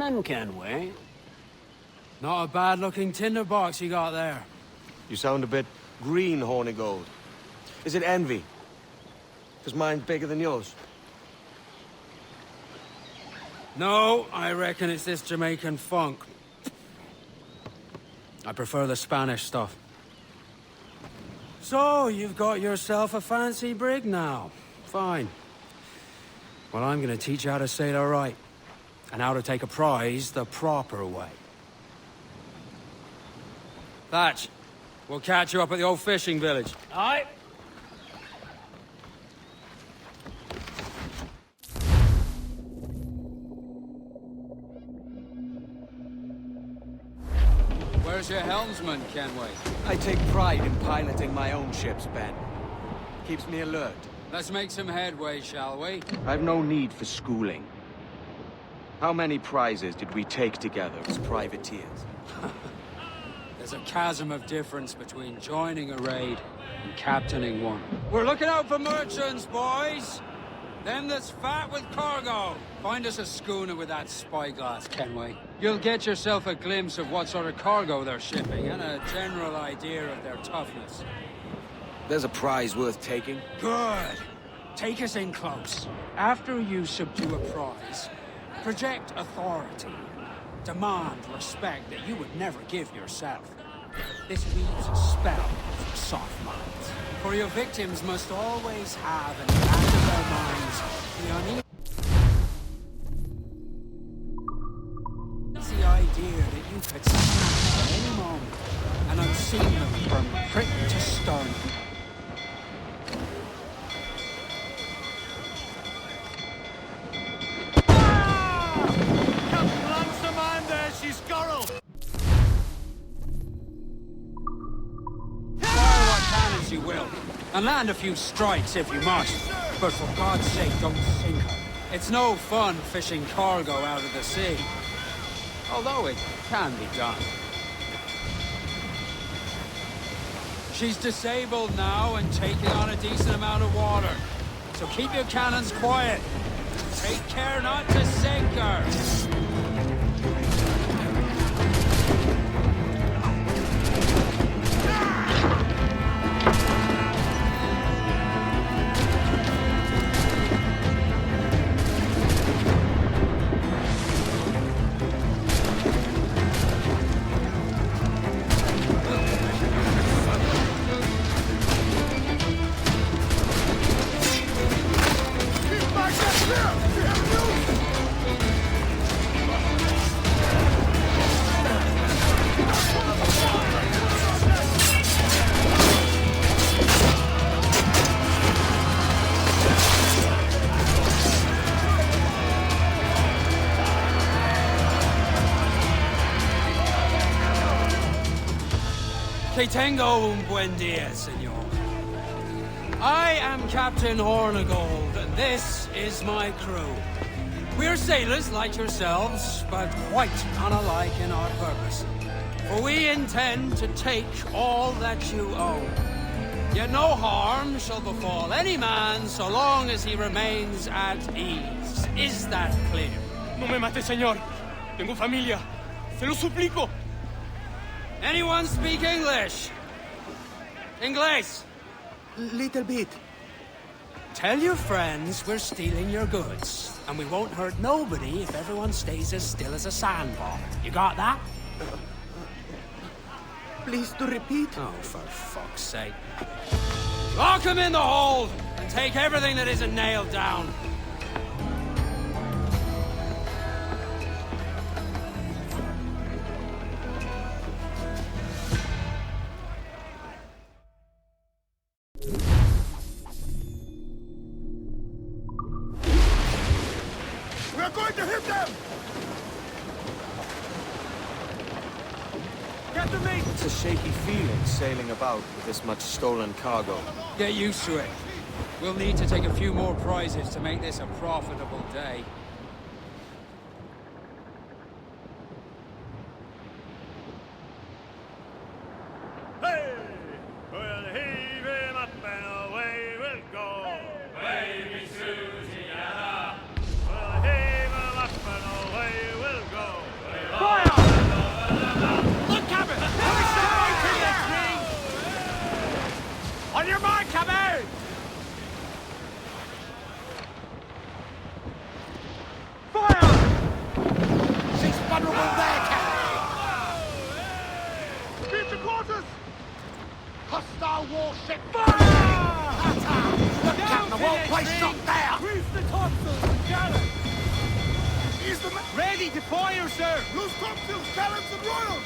morning, Kenway. Not a bad-looking tinderbox you got there. You sound a bit green, horny gold. Is it envy? Because mine's bigger than yours. No, I reckon it's this Jamaican funk. I prefer the Spanish stuff. So, you've got yourself a fancy brig now. Fine. Well, I'm gonna teach you how to sail her right. And how to take a prize the proper way. Thatch, we'll catch you up at the old fishing village. Aye? Where's your helmsman, Kenway? I take pride in piloting my own ships, Ben. Keeps me alert. Let's make some headway, shall we? I've no need for schooling. How many prizes did we take together as privateers? There's a chasm of difference between joining a raid and captaining one. We're looking out for merchants, boys! Them that's fat with cargo. Find us a schooner with that spyglass, Kenway. You'll get yourself a glimpse of what sort of cargo they're shipping and a general idea of their toughness. There's a prize worth taking. Good. Take us in close. After you subdue a prize, project authority. Demand respect that you would never give yourself. This leaves a spell for soft minds. For your victims must always have in the back of their minds the idea that you could snap at any moment and unseam them from prick to stern. You will, and land a few strikes if you must. But for God's sake, don't sink her. It's no fun fishing cargo out of the sea. Although it can be done. She's disabled now and taking on a decent amount of water. So keep your cannons quiet. Take care not to sink her. Que tengo un buen dia, senor. I am Captain Hornigold, and this is my crew. We're sailors like yourselves, but quite unalike in our purpose. For we intend to take all that you own. Yet no harm shall befall any man so long as he remains at ease. Is that clear? No me mate, señor. Tengo familia. Se lo suplico. Anyone speak English? Inglés? Little bit. Tell your friends we're stealing your goods, and we won't hurt nobody if everyone stays as still as a sandball. You got that? Please to repeat. Oh, for fuck's sake. Lock him in the hold, and take everything that isn't nailed down. We're going to hit them! Get the mate! It's a shaky feeling sailing about with this much stolen cargo. Get used to it. We'll need to take a few more prizes to make this a profitable day. Hey! We'll heave him up and away we'll go. Baby Susie, we'll heave him up and away we'll go. Is the man Ready to fire, sir! loose topsails, gallants, and royals?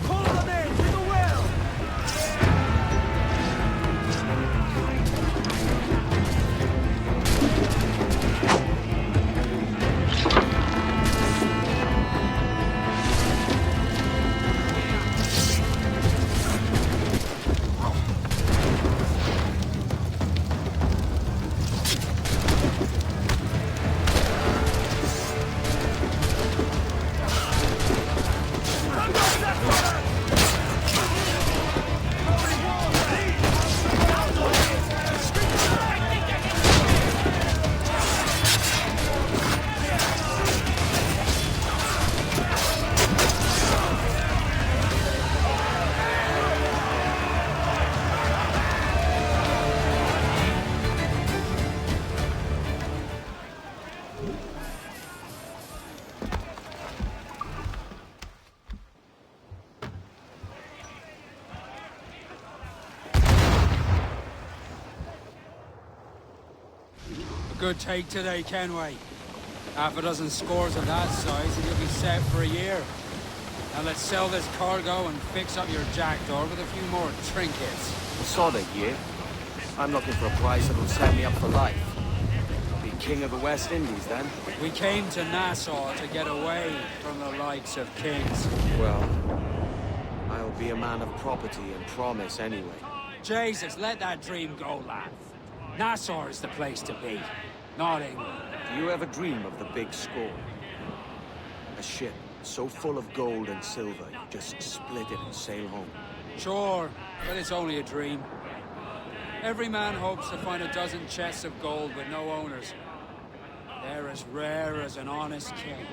Pull them in to the well! Good take today, Kenway. Half a dozen scores of that size and you'll be set for a year. Now let's sell this cargo and fix up your jackdaw with a few more trinkets. Sod it, yeah? I'm looking for a price that'll set me up for life. I'll be king of the West Indies then. We came to Nassau to get away from the likes of kings. Well, I'll be a man of property and promise anyway. Jesus, let that dream go, lad. Nassau is the place to be, not England. Do you ever dream of the big score? A ship so full of gold and silver, you just split it and sail home. Sure, but it's only a dream. Every man hopes to find a dozen chests of gold with no owners. They're as rare as an honest king.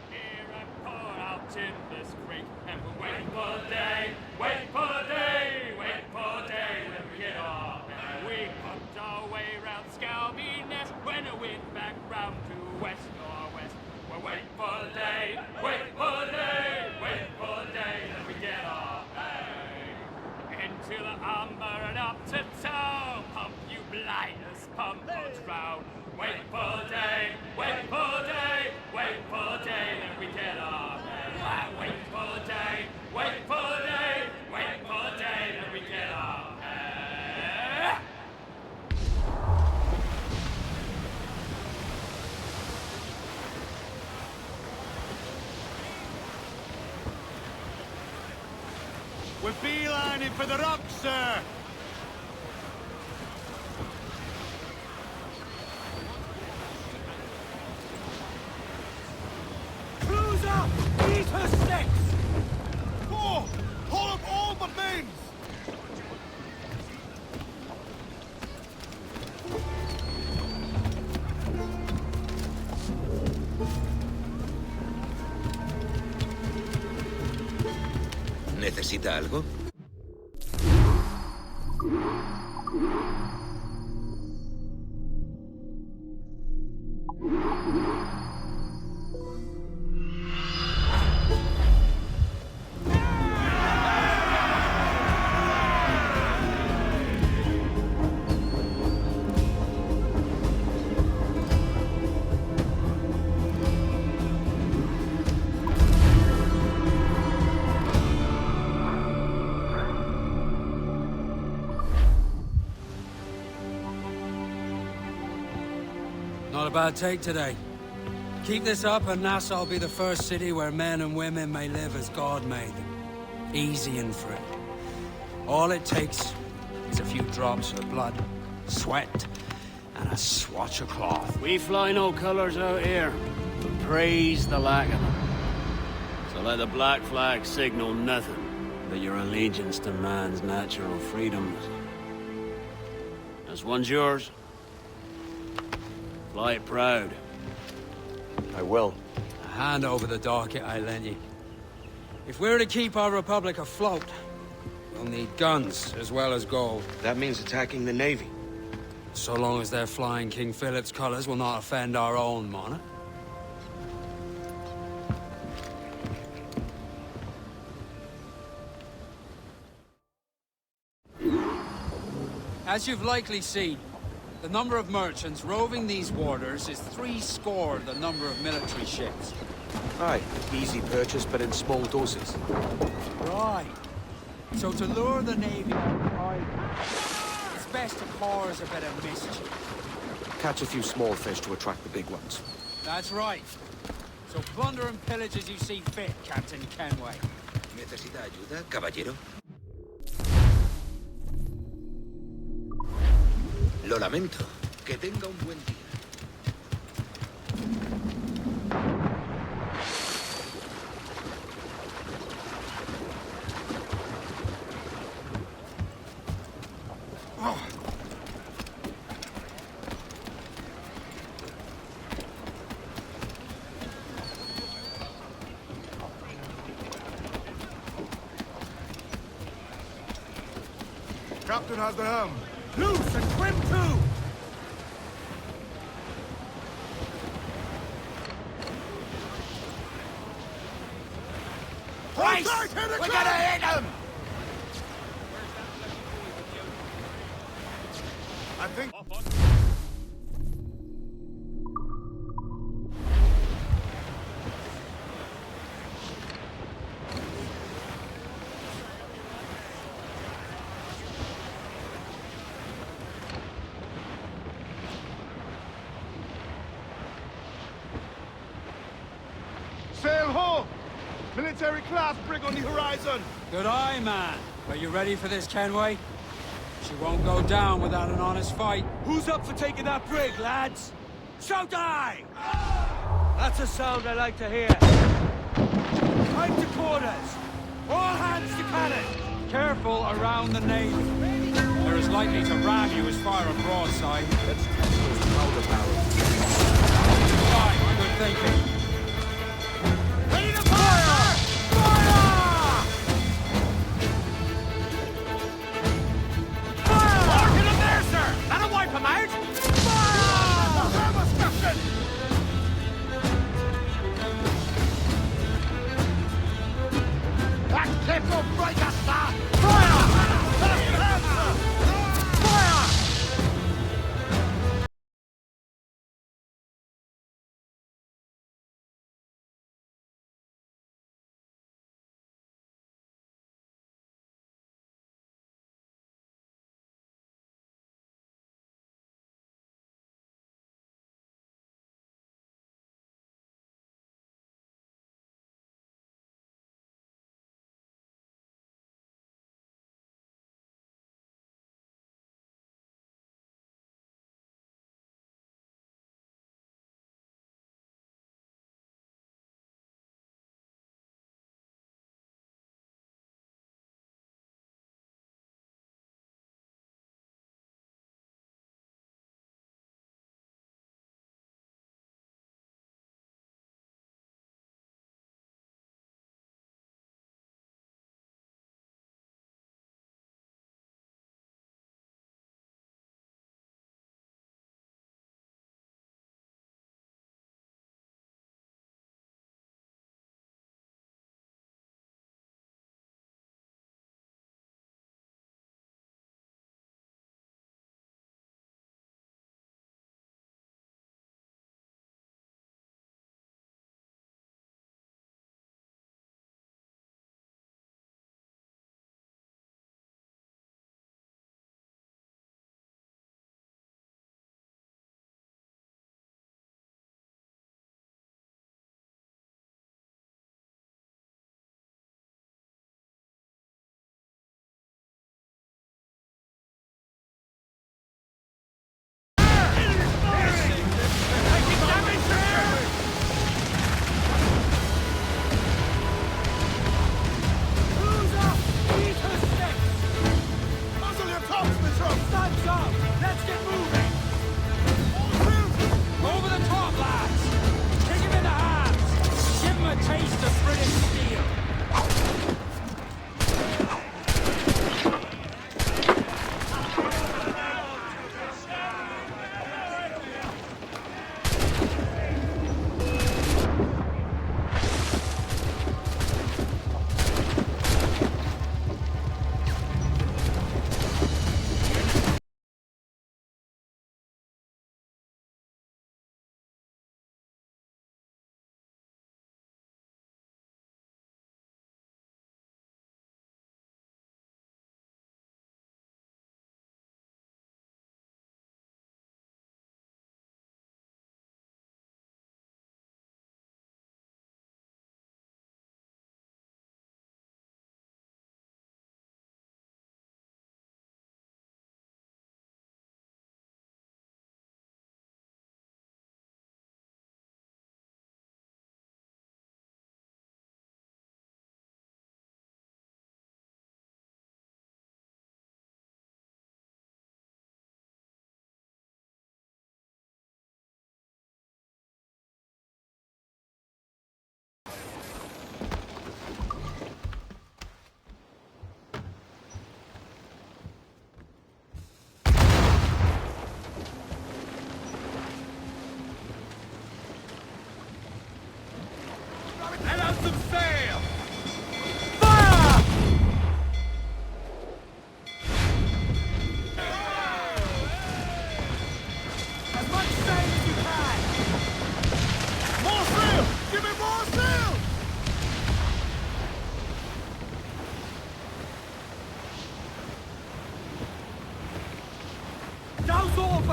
Here I pour out in this creek, and we'll wait for the day, wait for the day, wait for the day when we get off. And we put our way round Scalby Nest when the wind back round to west northwest. We'll wait for the day, wait for the day, wait for the day that we get off. Hey. Into the umber and up to town, pump you blighters, pump boats round. Wait for the day, wait for the day, wait for the day that we get off. Wait for the day, wait for the day, wait for the day that we get off. We're beelining for the rocks, sir. Cruise up! Eat her sticks! Oh! Pull up all the mains! ¿Necesita algo? Not a bad take today. Keep this up and Nassau will be the first city where men and women may live as God made them. Easy and free. All it takes is a few drops of blood, sweat, and a swatch of cloth. We fly no colours out here, but praise the lack of them. So let the black flag signal nothing but your allegiance to man's natural freedoms. This one's yours. Fly it proud. I will. A hand over the docket I lent you. If we're to keep our republic afloat, we'll need guns as well as gold. That means attacking the Navy. So long as they're flying King Philip's colours will not offend our own monarch. As you've likely seen, the number of merchants roving these waters is 70 the number of military ships. Aye, easy purchase, but in small doses. Right. So to lure the Navy it's best to cause a bit of mischief. Catch a few small fish to attract the big ones. That's right. So plunder and pillage as you see fit, Captain Kenway. ¿Necesita ayuda, caballero? Lo lamento. Que tenga un buen día. Captain has the helm. Loose and trim too! Right! We're gonna hit him! I think... Sail ho! Military class brig on the horizon! Good eye, man. Are you ready for this, Kenway? She won't go down without an honest fight. Who's up for taking that brig, lads? Shout aye! That's a sound I like to hear. Time to quarters! All hands to cannon! Careful around the Navy. They're as likely to ram you as fire a broadside. Let's test those powder barrels. Right, good thinking.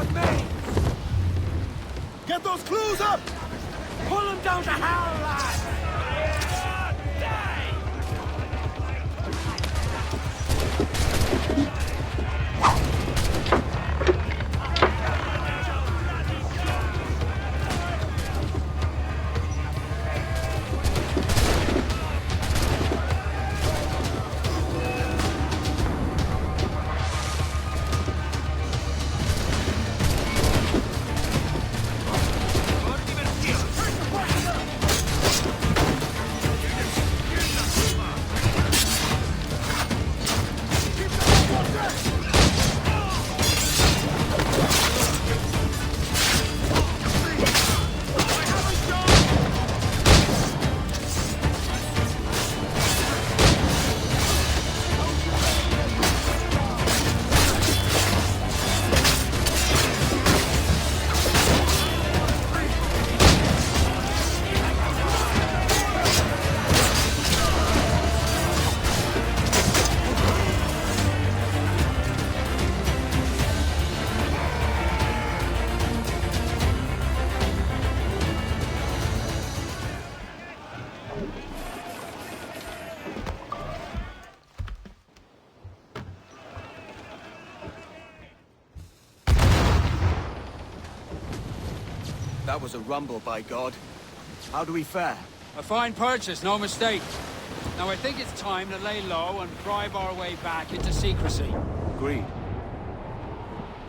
what mates! Get those clues up! Pull them down to hell, lad! That was a rumble, by God. How do we fare? A fine purchase, no mistake. Now I think it's time to lay low and bribe our way back into secrecy. Agreed.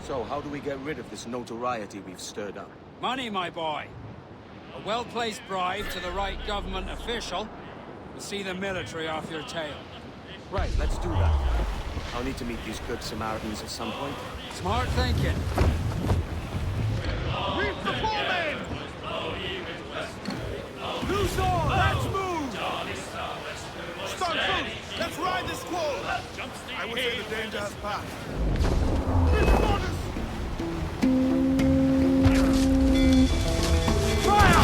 So, how do we get rid of this notoriety we've stirred up? Money, my boy. A well-placed bribe to the right government official will see the military off your tail. Right, let's do that. I'll need to meet these good Samaritans at some point. Smart thinking. Reef the foreman! Loose all, let's move! Start through! Let's ride this squall! I would say the danger has passed. Reef the borders! Fire!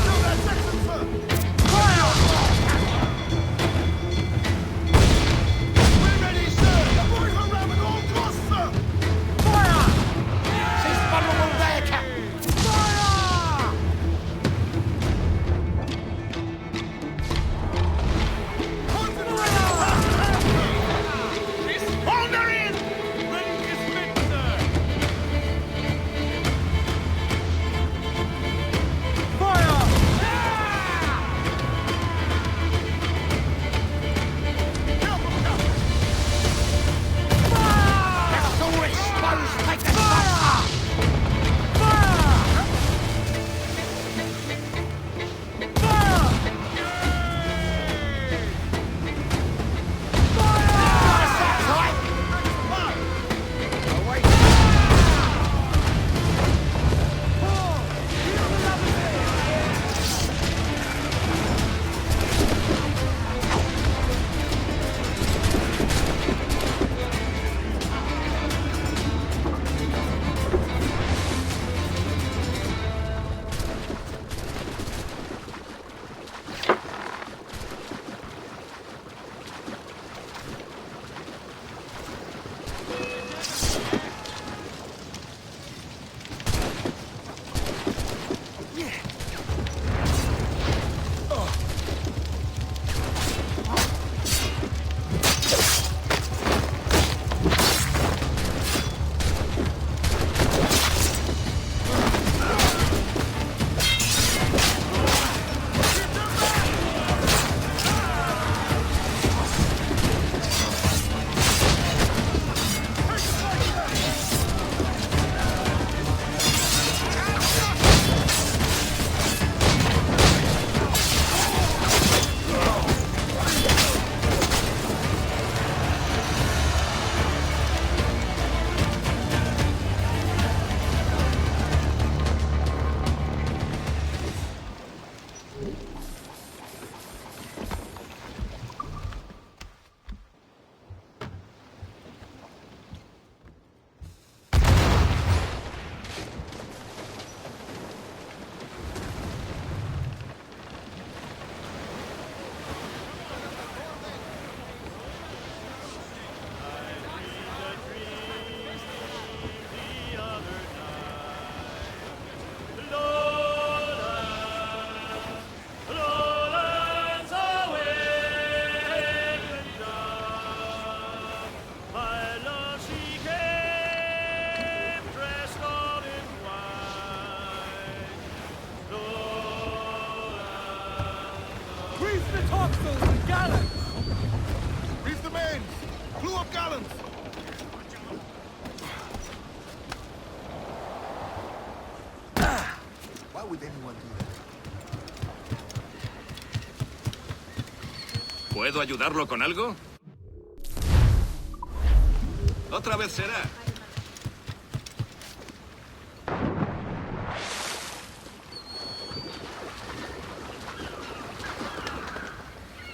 Kill that section, sir! Fire! We're ready, sir! Avoid her ram at all costs, sir! Fire! Fire! Hold her in! Ready, topsails and gallants! Reef the mains! Clew up gallants! Why would anyone do that? ¿Puedo ayudarlo con algo? Otra vez será.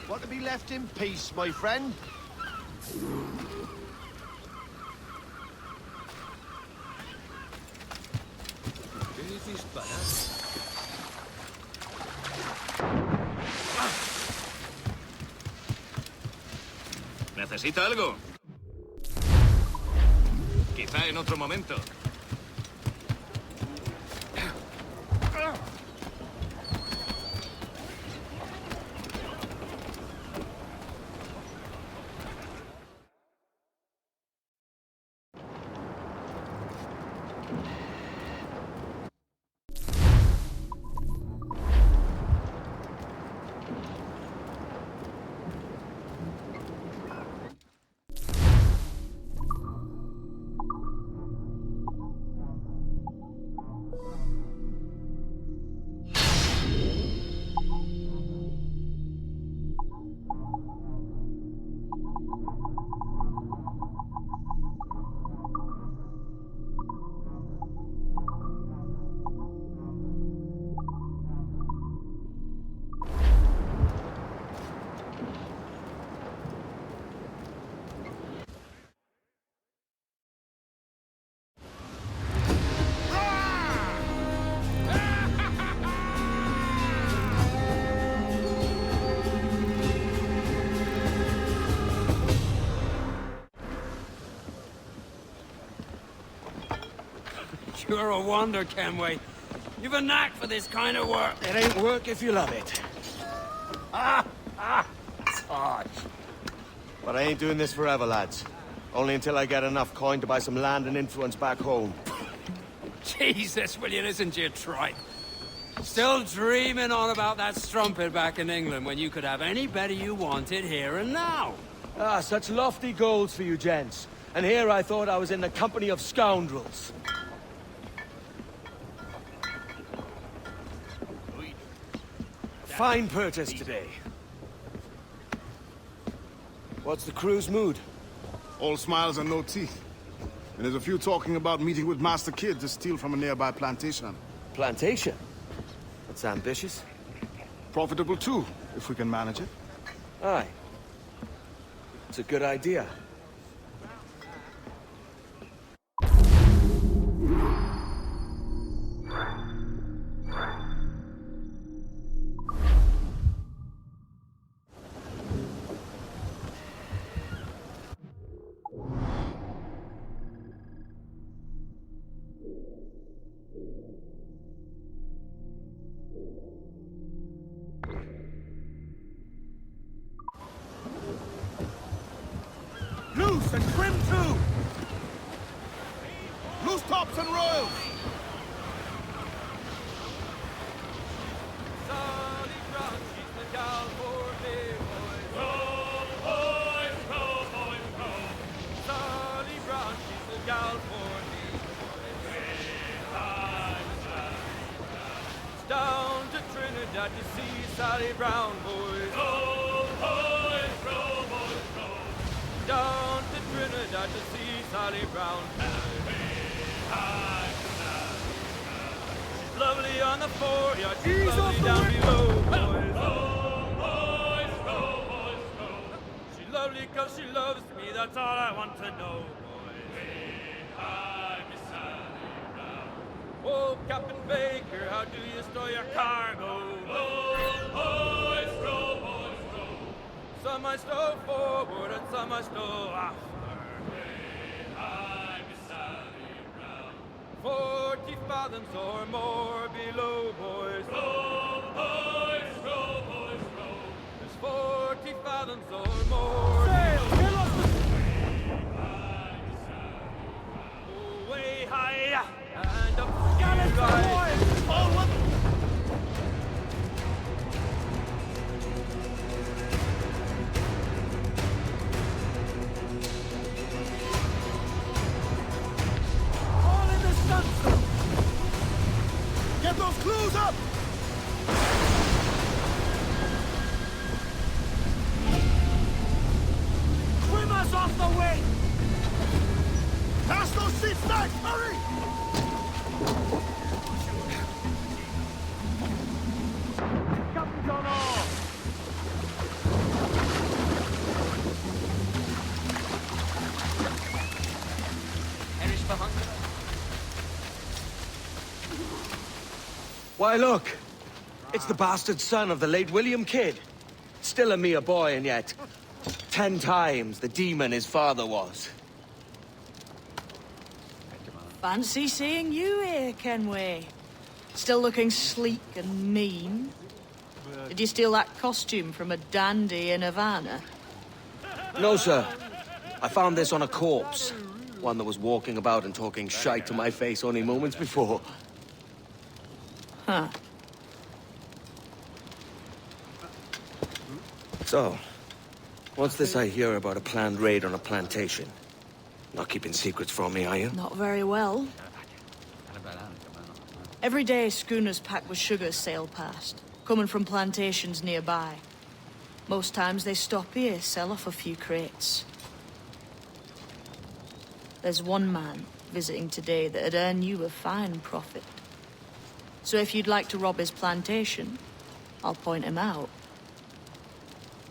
Want to be left in peace, my friend? ¿Qué disparas? ¿Necesita algo? Quizá en otro momento. You're a wonder, Kenway. You've a knack for this kind of work. It ain't work if you love it. It's hard. But I ain't doing this forever, lads. Only until I get enough coin to buy some land and influence back home. Jesus, will you listen to your tripe? Still dreaming on about that strumpet back in England when you could have any better you wanted here and now. Ah, such lofty goals for you gents. And here I thought I was in the company of scoundrels. Fine purchase today. What's the crew's mood? All smiles and no teeth. And there's a few talking about meeting with Master Kid to steal from a nearby plantation. Plantation? That's ambitious. Profitable too, if we can manage it. Aye. It's a good idea. Loose and trim too! Loose tops and royals! Down to Trinidad to see Sally Brown, boys. Row, boys, row, boys, row. Down to Trinidad to see Sally Brown. She's lovely on the foreyard, she's lovely down below, boys. Row, boys, row, boys, row. She's lovely 'cause she loves me, that's all I want to know, boys. Hi, Miss Sally Brown. Oh, Captain Baker, how do you store your cargo? Row, boys, row, boys, row. Some I stow forward and some I stow after. 40 fathoms or more below, boys. Row, boys, row, boys, row. There's 40 fathoms or more. Sail! Get off Oh, way high and up the Gallants sky. ahoy! Forward! He's back! Hurry! Captain's on off! Perish for hunger. Why, look! It's the bastard son of the late William Kidd. Still a mere boy, and yet 10 times the demon his father was. Fancy seeing you here, Kenway. Still looking sleek and mean. Did you steal that costume from a dandy in Havana? No, sir. I found this on a corpse. One that was walking about and talking shite to my face only moments before. Huh. So, what's this I hear about a planned raid on a plantation? Not keeping secrets from me, are you? Not very well. Every day, schooners packed with sugar sail past, coming from plantations nearby. Most times they stop here, sell off a few crates. There's one man visiting today that'd earn you a fine profit. So if you'd like to rob his plantation, I'll point him out.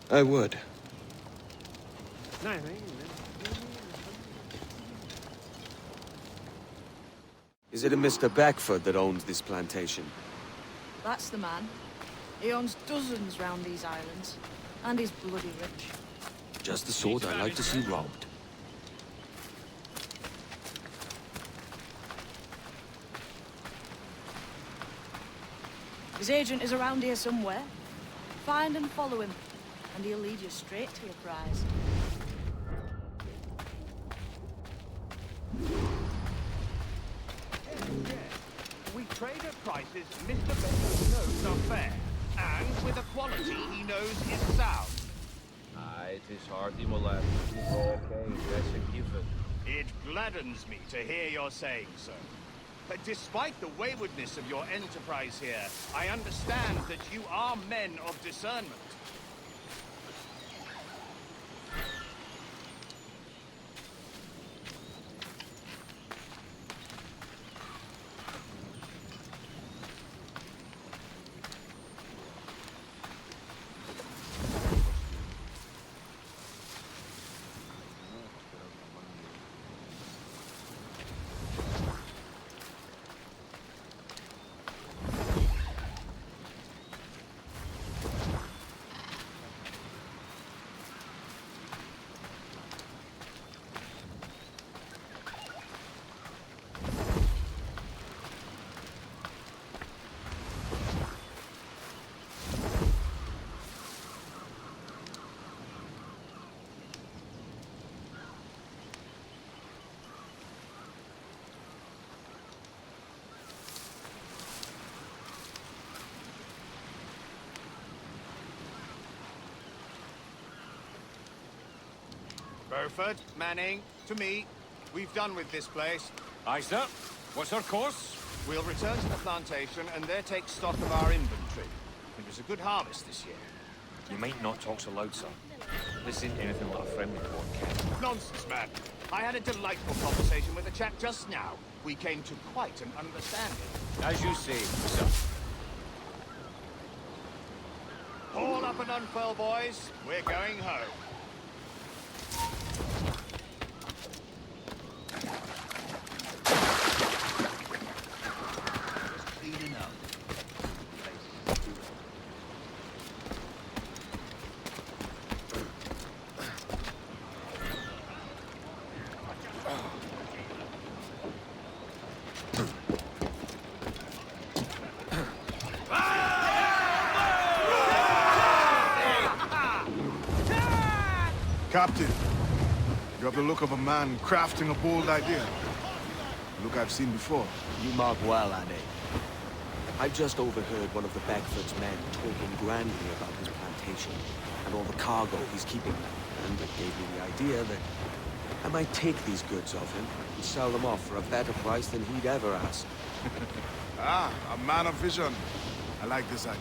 I would. Is it a Mr. Beckford that owns this plantation? That's the man. He owns dozens round these islands. And he's bloody rich. Just the sort I like to see robbed. His agent is around here somewhere. Find and follow him, and he'll lead you straight to your prize. We trade at prices Mr. Beckford knows are fair, and with a quality he knows is sound. Aye, it is hardy, my lad. Okay, that's a given. It gladdens me to hear you're saying so. But despite the waywardness of your enterprise here, I understand that you are men of discernment. Burford, Manning, to me. We've done with this place. Aye, sir. What's our course? We'll return to the plantation and there take stock of our inventory. It was a good harvest this year. You might not talk so loud, sir. This ain't anything like a friendly port, Ken. Nonsense, man. I had a delightful conversation with a chap just now. We came to quite an understanding. As you say, sir. Haul up and unfurl, boys. We're going home. Captain, you have the look of a man crafting a bold idea. A look I've seen before. You mark well, Andy. I just overheard one of the Beckford's men talking grandly about his plantation and all the cargo he's keeping. And it gave me the idea that I might take these goods off him and sell them off for a better price than he'd ever ask. Ah, a man of vision. I like this idea.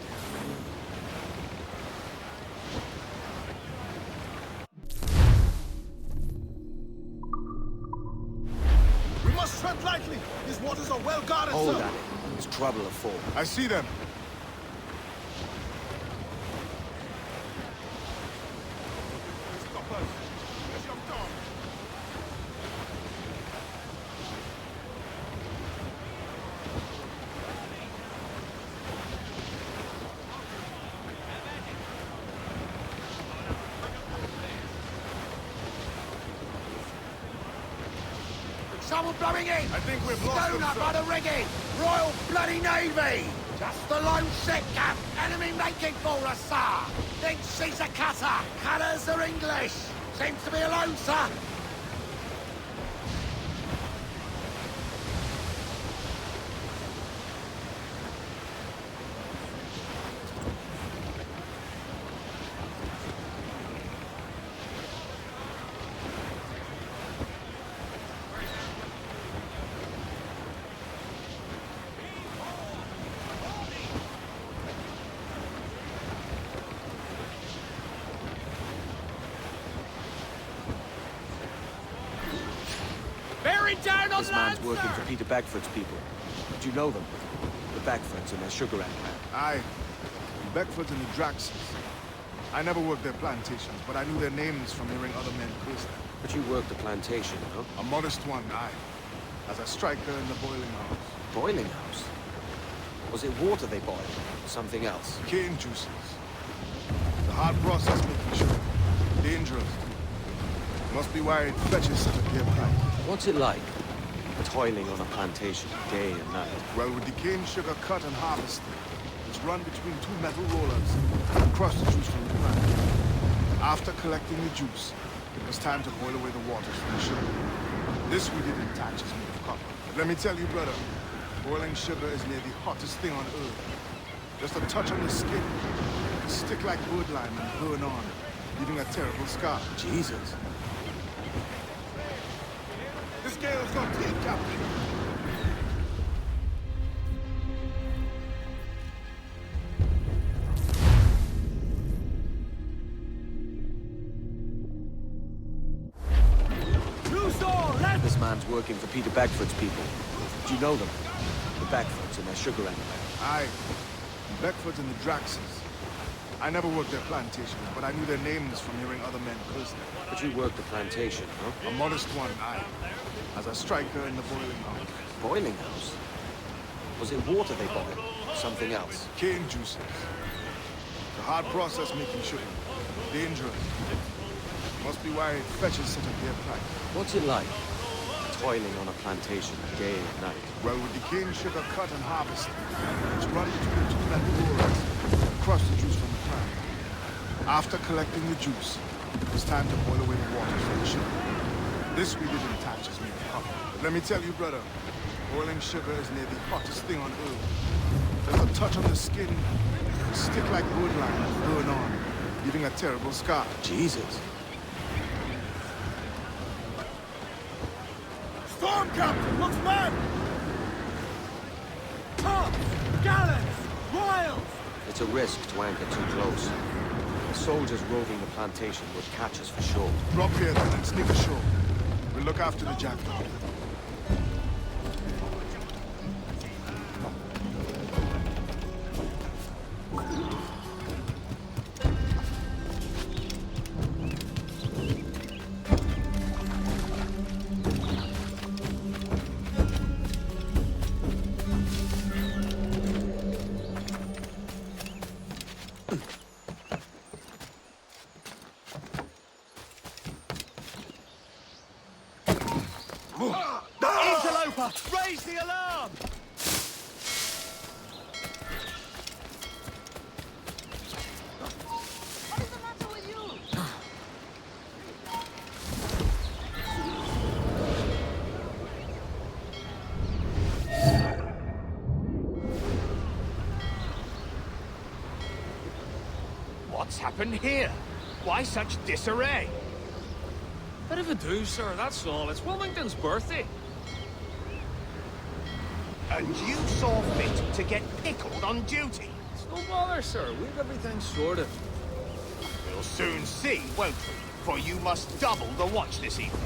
We must me. These waters are well guarded, Hold sir. at it. There's trouble afoot. I see them. Stop us. Where's your dog? Someone blowing in! I think we've lost Stone them, up sir. by the rigging! Royal Bloody Navy! Just the lone ship, Cap! Enemy making for us, sir! Thinks she's a cutter! Cutters are English! Seems to be alone, sir! Down on This land, man's working sir. for Peter Beckford's people. Do you know them? The Beckfords and their sugar empire. Aye. The Beckford and the Draxes. I never worked their plantations, but I knew their names from hearing other men curse them. But you worked the plantation, huh? A modest one, aye. As a striker in the boiling house. Boiling house? Was it water they boiled? Something else? Cane juices. The hard process making sure. Dangerous. Must be why it fetches such a dear price. What's it like? Toiling on a plantation, day and night. Well, with the cane sugar cut and harvested, it's run between two metal rollers and crush the juice from the plant. After collecting the juice, it was time to boil away the waters from the sugar. This we did in tatches made of copper. But let me tell you, brother, boiling sugar is near the hottest thing on earth. Just a touch on the skin, it'll stick like birdlime and burn on, leaving a terrible scar. Jesus. This gale's got teeth, Captain. This man's working for Peter Beckford's people. Do you know them? The Beckfords and their sugar empire. Aye. The Beckfords and the Draxes. I never worked their plantations, but I knew their names from hearing other men curse them. But you worked the plantation, huh? A modest one, aye. As a striker in the boiling house. Boiling house? Was it water they boiled? Something else? Cane juices. The hard process making sugar. Dangerous. Must be why it fetches such a dear price. What's it like? Toiling on a plantation, day and night. Well, with the cane sugar cut and harvested, it's run between two metal rollers and crush the juice from the plant. After collecting the juice, it was time to boil away the waters from the sugar. This we did in tatches made of copper. But let me tell you, brother, boiling sugar is near the hottest thing on earth. There's a touch on the skin, it'll stick like birdlime and burn on, leaving a terrible scar. Jesus. Storm, Captain! Looks bad! Tops! Gallants! Royals! It's a risk to anchor too close. The soldiers roving the plantation would catch us for sure. Drop here then and sneak ashore. We'll look after the jackdaw. Interloper! Raise the alarm! What's happened here? Why such disarray? Bit of a do, sir, that's all. It's Wilmington's birthday. And you saw fit to get pickled on duty? It's no bother, sir. We've everything sorted. We'll soon see, won't we? For you must double the watch this evening.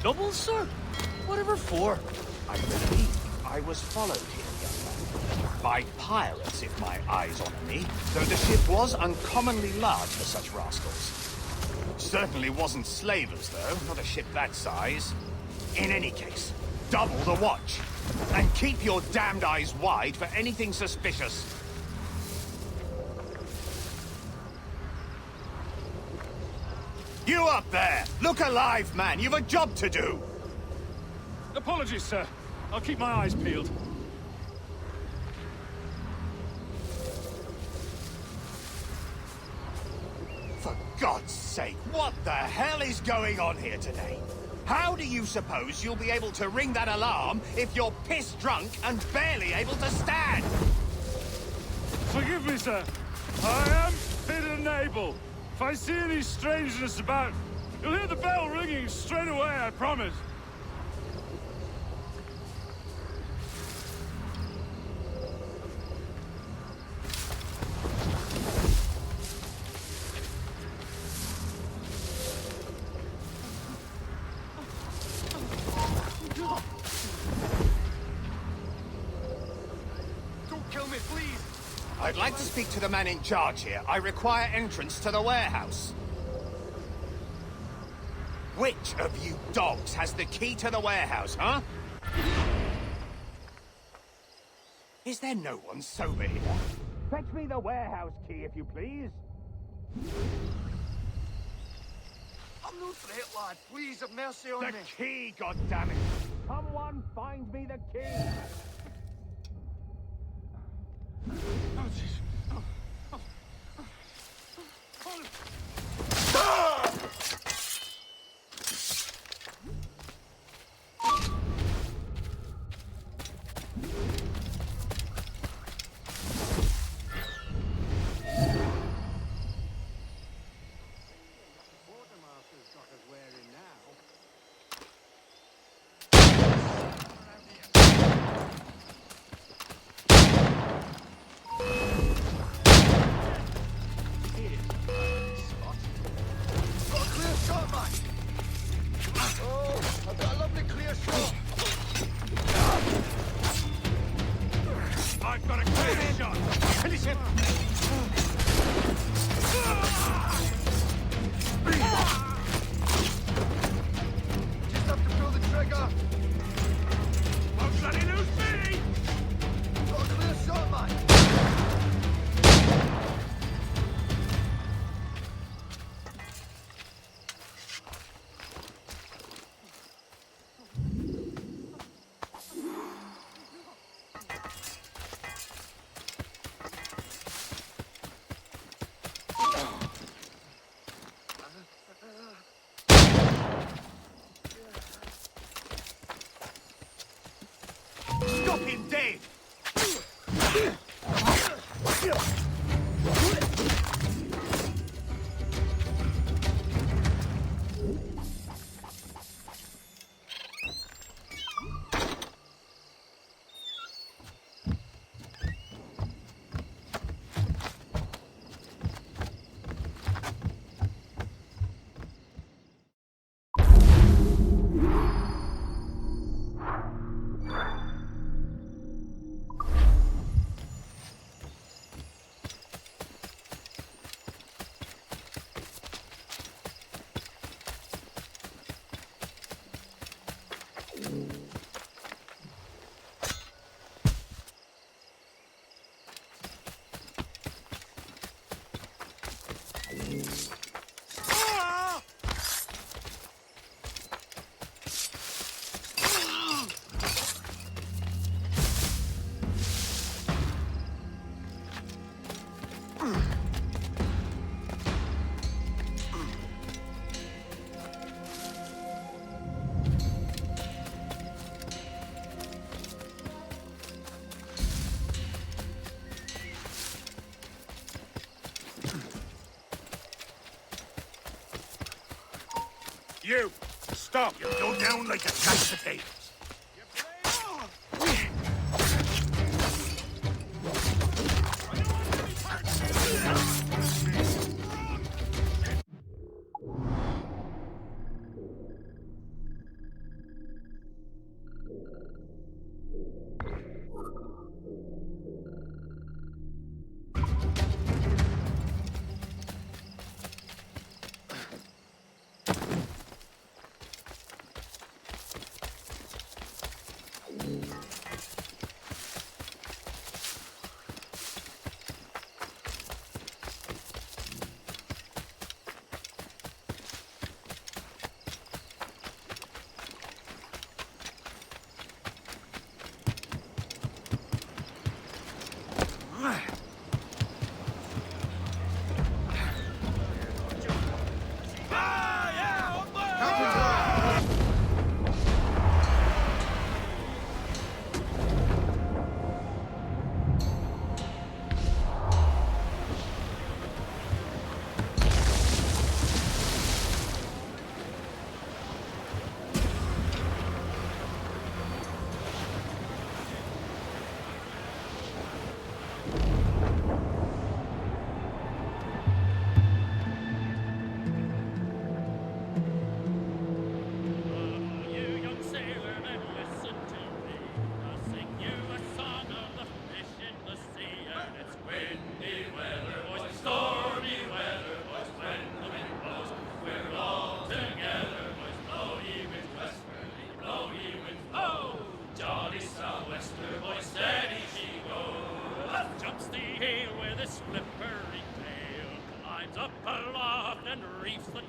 Doubles, sir? Whatever for? I believe I was followed here, young man. By pirates, if my eyes honour me, though the ship was uncommonly large for such rascals. Certainly wasn't slavers, though, not a ship that size. In any case, double the watch. And keep your damned eyes wide for anything suspicious. You up there! Look alive, man! You've a job to do! Apologies, sir. I'll keep my eyes peeled. For God's sake, what the hell is going on here today? How do you suppose you'll be able to ring that alarm if you're piss drunk and barely able to stand? Forgive me, sir. I am fit and able. If I see any strangeness about, you'll hear the bell ringing straight away, I promise. I'd like to speak to the man in charge here. I require entrance to the warehouse. Which of you dogs has the key to the warehouse, huh? Is there no one sober here? Fetch me the warehouse key, if you please. I'm not for it, lad. Please have mercy on The me. key, goddammit! Someone find me the key! Oh, jeez. I've got a clear shot! Finish him! Just have to pull the trigger. Won't bloody lose me! Got a clear shot, man. Stop him dead! You! Stop! You'll go down like a sack of potatoes.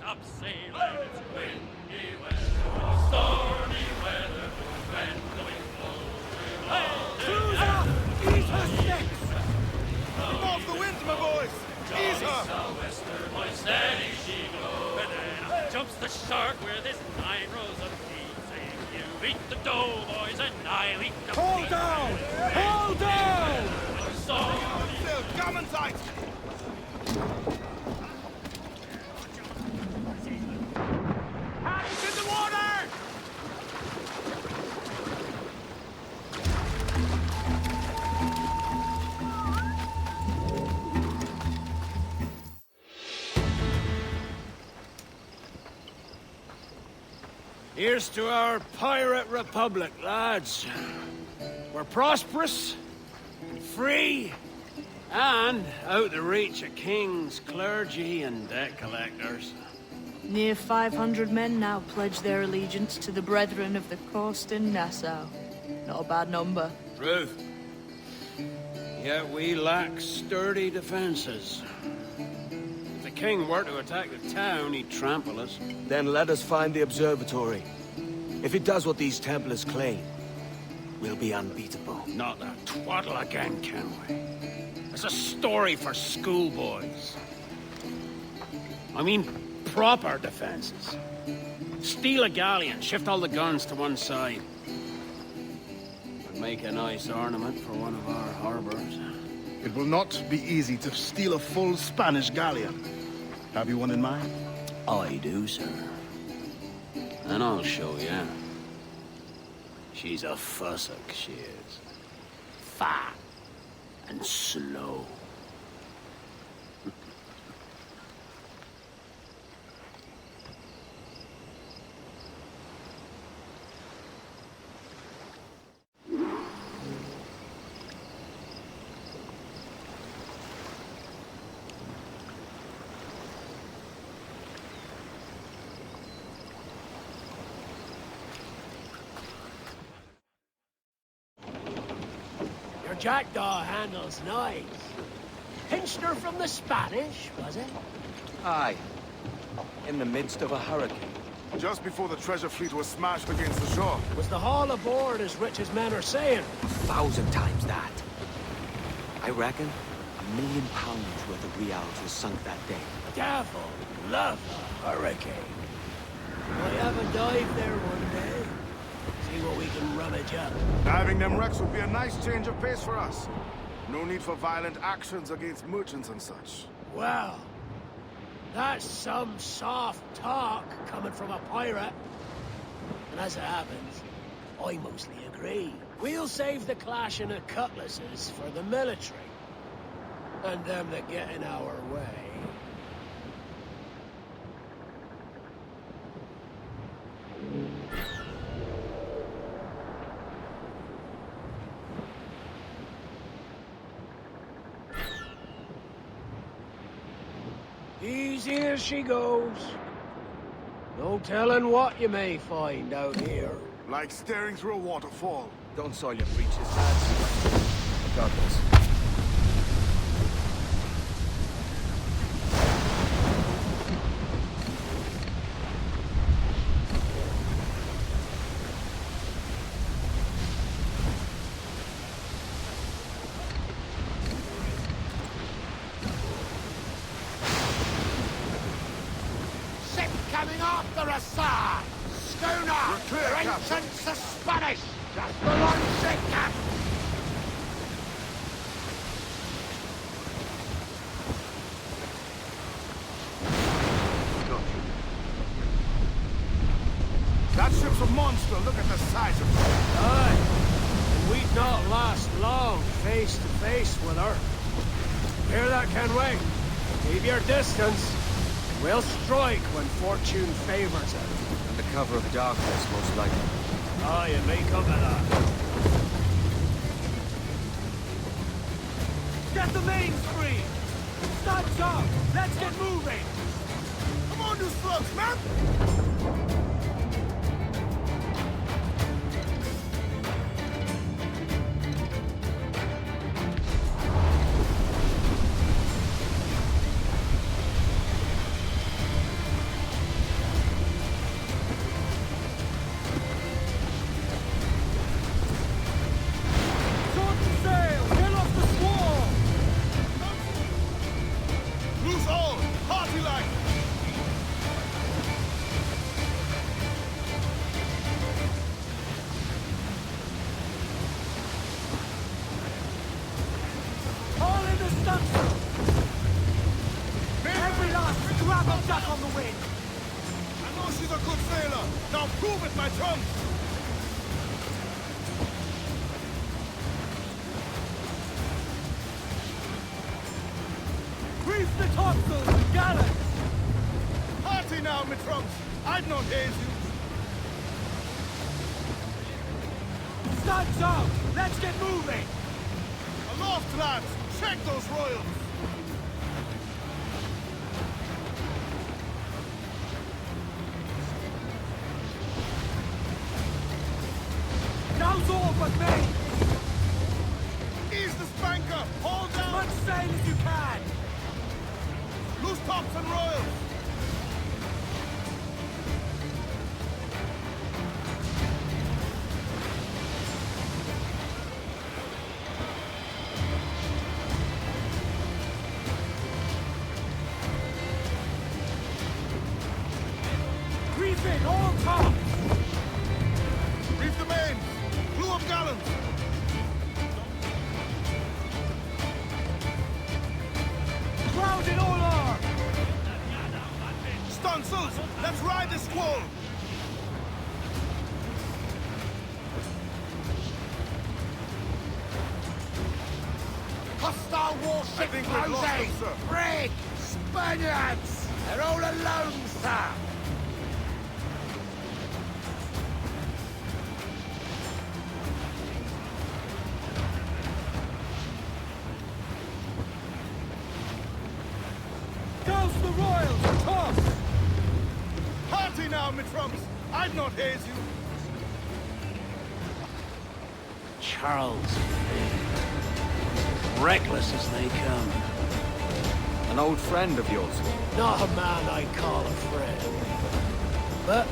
up sailing. It's windy weather, stormy weather, when the wind blows. Hey, Ease her sticks! Come off the wind, my boys! Ease her! sou'wester, steady she goes. And then up jumps the shark with his 9 rows of teeth, saying, "You eat the dough, boys, and I'll eat the Hold meat." down! Hold down! Sail, come and tight! Hands in the water! Here's to our pirate republic, lads. We're prosperous, free, and out the reach of kings, clergy, and debt collectors. Near 500 men now pledge their allegiance to the Brethren of the Coast in Nassau. Not a bad number. Truth. Yet we lack sturdy defenses. If the king were to attack the town, he'd trample us. Then let us find the observatory. If it does what these Templars claim, we'll be unbeatable. Not that twaddle again, Kenway. It's a story for schoolboys. I mean, proper defenses. Steal a galleon, shift all the guns to one side. And make a nice ornament for one of our harbors. It will not be easy to steal a full Spanish galleon. Have you one in mind? I do, sir. And I'll show you. She's a fussock, she is. Fat and slow. Jackdaw handles nice. Pinched her from the Spanish, was it? Aye. In the midst of a hurricane. Just before the treasure fleet was smashed against the shore. Was the haul aboard as rich as men are saying? 1,000 times that. I reckon £1 million worth of reals was sunk that day. Devil love a hurricane. Might have a dive there one day. See what we can rummage up. Diving them wrecks would be a nice change of pace for us. No need for violent actions against merchants and such. Well, that's some soft talk coming from a pirate. And as it happens, I mostly agree. We'll save the clashing of cutlasses for the military. And them that get in our way. Easy as she goes. No telling what you may find out here. Like staring through a waterfall. Don't soil your breeches, lads. I got this. Coming after us, sir! Schooner! clear, Your Captain. ancients are Spanish! Just for one second! That ship's a monster. Look at the size of it. Aye. And we'd not last long face to face with her. Hear that, Kenway? Keep your distance. We'll strike when fortune favors it. Under cover of darkness, most likely. Aye, it may come to that. Get the mains free! Start up! Let's get moving! Come on, you slugs, man! Prove it, my trump! Grease the topsails and gallants! Party now, my trumps! I'd not haze you! Stunts out! Let's get moving! Aloft, lads! Check those royals! Now's all but me! Ease the spanker! Hold As down! much sail as you can! Loose tops and royals! Reef in all tops! Reef the mains! Blew up gallants! Ground in all arm! Stunsails! Let's ride the squall! Hostile warship I think we've lost them, sir. Brig! Spaniards! They're all alone, sir! Douse the royals! Toss! Party now, my trumps! I'd not haze you! Charles. Reckless as they come. An old friend of yours? Not a man I call a friend. But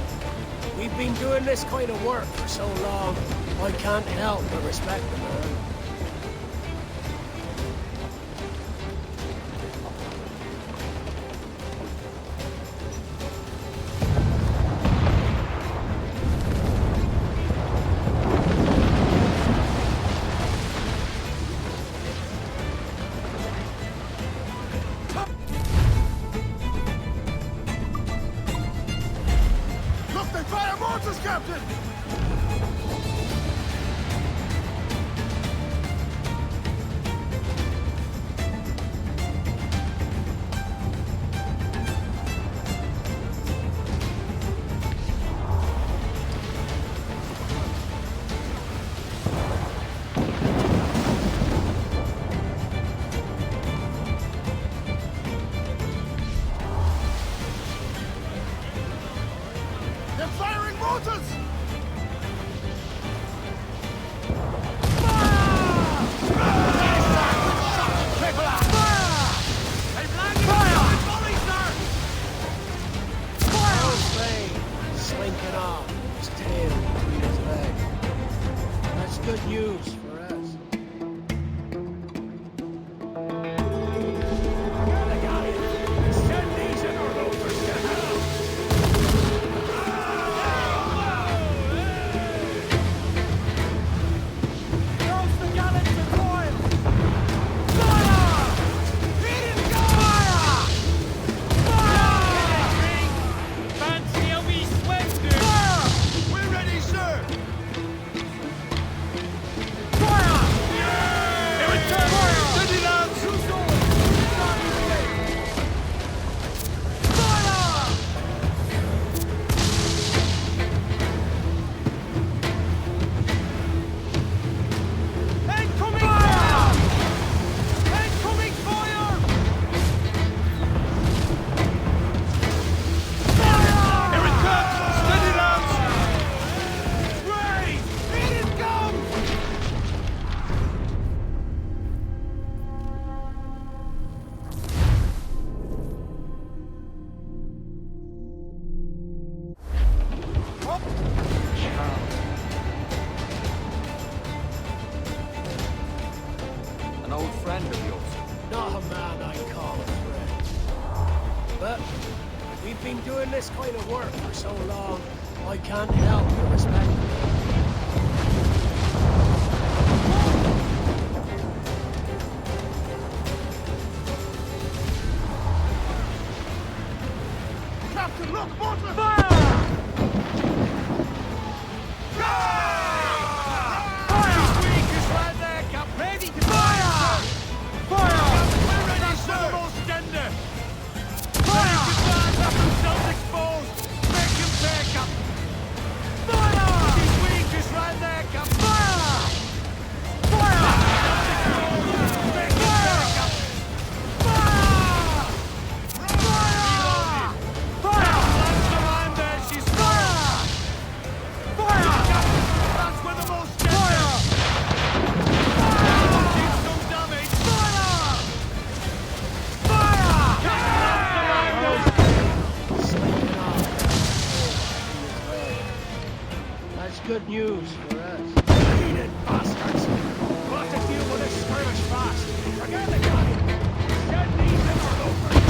we've been doing this kind of work for so long, I can't help but respect the man. Look, they fire mortars, Captain! They're firing mortars! Slinking off, his tail between his legs. That's good news for us. The galleon! Send these interlopers to hell! Close the gallants and royals! Fire! Hit him, go! Fire! Fire! Fancy a wee swifter! We're ready, sir! Fire! Here it comes! Steady, lads! Incoming fire! Incoming fire! Fire! Here it comes! Steady, lads! Raise! Here it comes! An old friend of yours? Not a man I call a friend. But we've been doing this kind of work for so long, I can't help but respect it. Captain, look! Mortar! Fire! That's good news for us. Hated bastards! We'll have to deal with this skirmish fast. Forget the gun! Send these interlopers!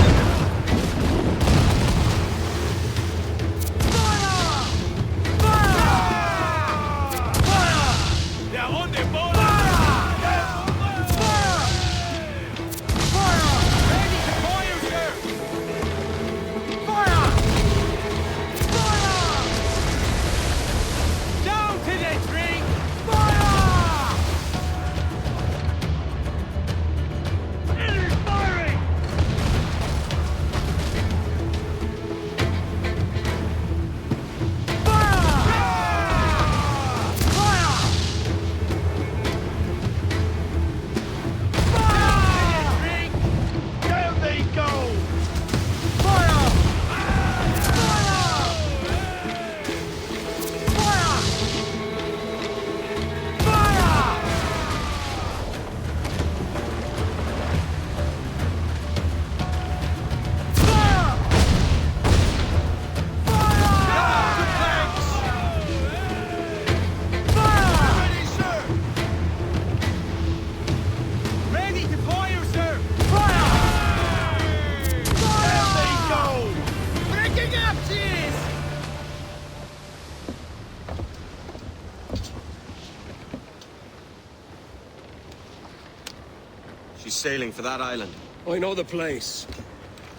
She's sailing for that island. I know the place.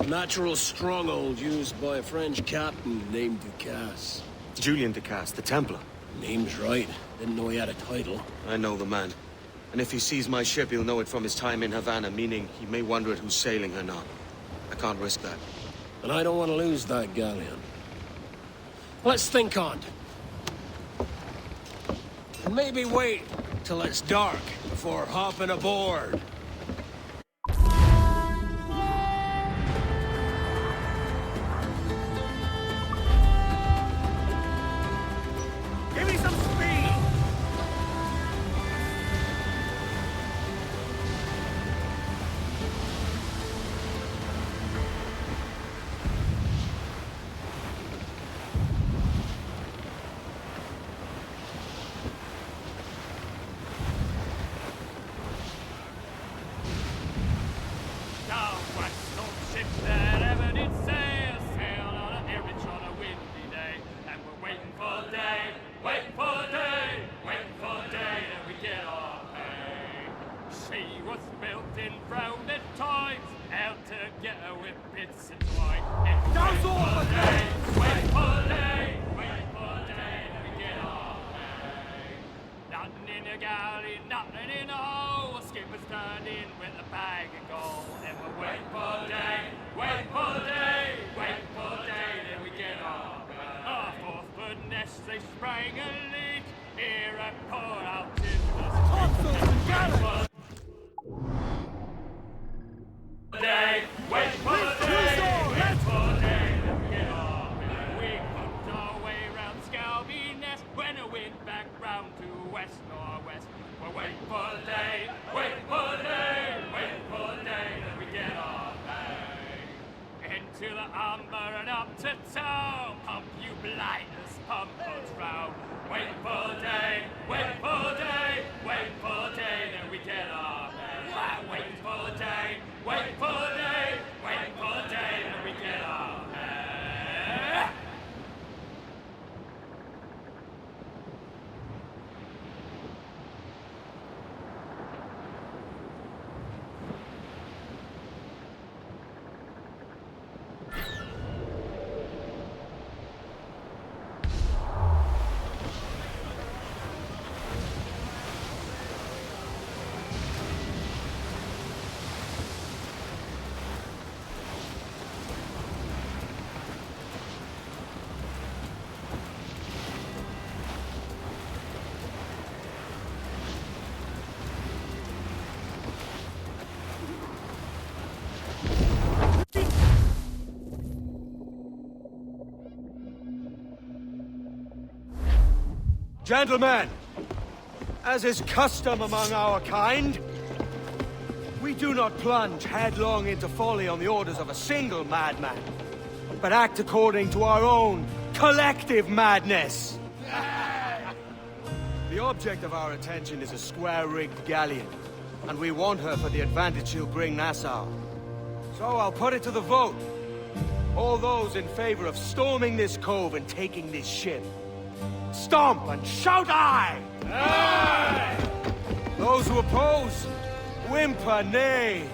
A natural stronghold used by a French captain named Ducasse. Julian Ducasse, the Templar. Name's right. Didn't know he had a title. I know the man. And if he sees my ship, he'll know it from his time in Havana, meaning he may wonder at who's sailing or not. I can't risk that. And I don't want to lose that galleon. Let's think on it. And maybe wait till it's dark before hopping aboard. Give me some speed! Down west, no ship that ever did sail, sail on a rich on a windy day, and we're waiting for day, waiting for day, waiting for day, and we get our pay. She was built in rounded times, out together with bits and twine. And waiting for day, waiting for day, waiting for day, and we get our pay. Nothing in the galley, nothing in the hole. Skipper's turned in with a bag of gold. And we're waiting for day, waiting for day, waiting for day, then we get our pay. Our fourth nest, they sprang a leak. Here at Port out in the street. Day, wait for day, wait for day, then we get our pay. We pumped our way round Scalby Nest when the wind back round to west northwest. We're waiting for day, waiting for day, waiting for day, then we get our pay. Into the amber and up to town, pump you blighters, pump us round. Waiting for day, waiting for day, waiting for day, then we get our pay. Waiting for day, waiting for day, waiting for day, then we get our pay. Gentlemen, as is custom among our kind, we do not plunge headlong into folly on the orders of a single madman, but act according to our own collective madness. The object of our attention is a square-rigged galleon, and we want her for the advantage she'll bring Nassau. So I'll put it to the vote. All those in favor of storming this cove and taking this ship, stomp and shout aye! Aye! Those who oppose, whimper nay!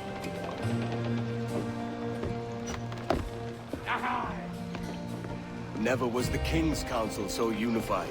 Never was the King's Council so unified.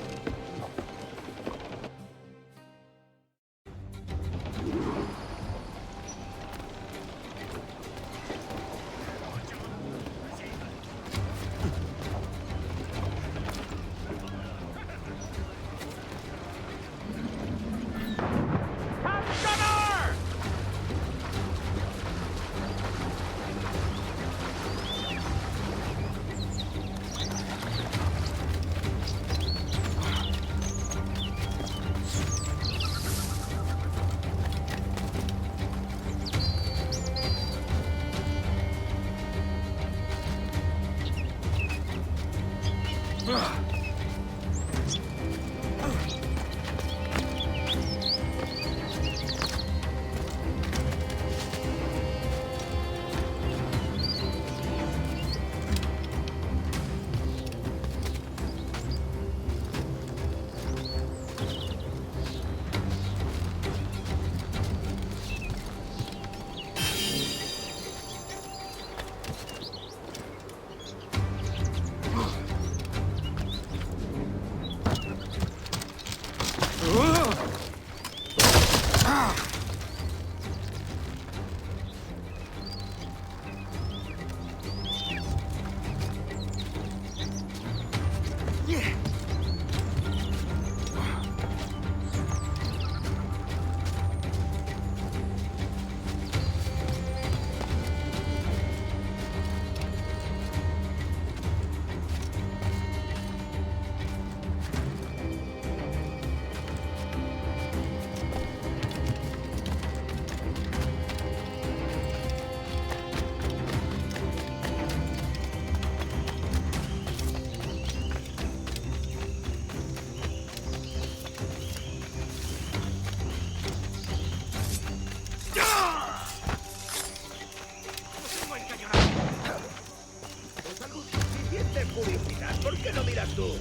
¿Por qué no miras tú?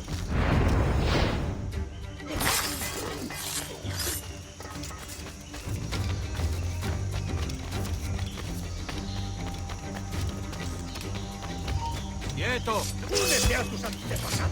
¡Quieto! ¡Únete a tus antepasados!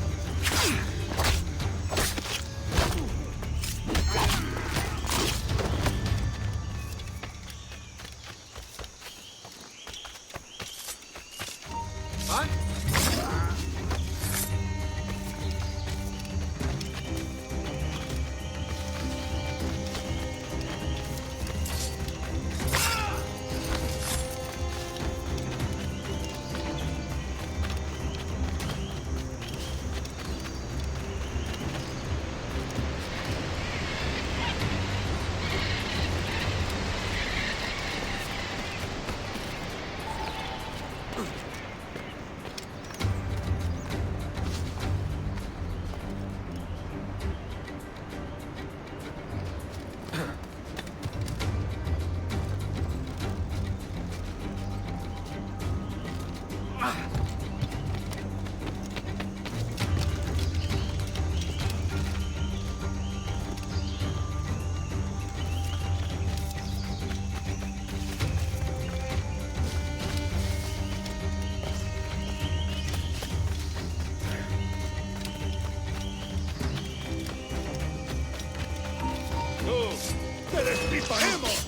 ¡Te destriparemos!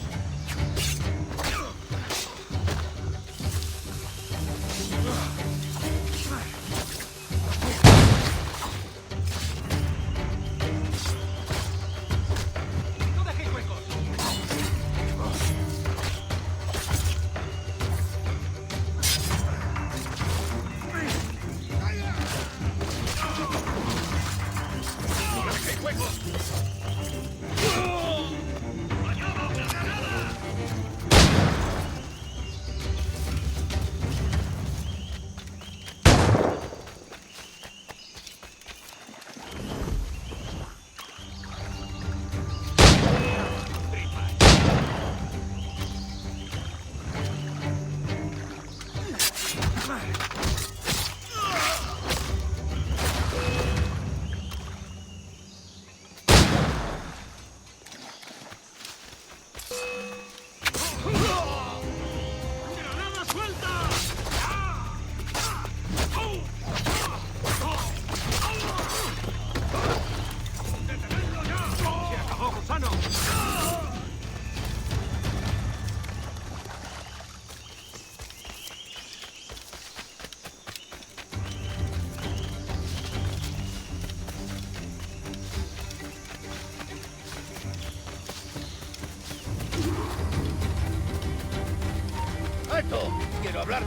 ¡Alto! ¡Quiero hablar!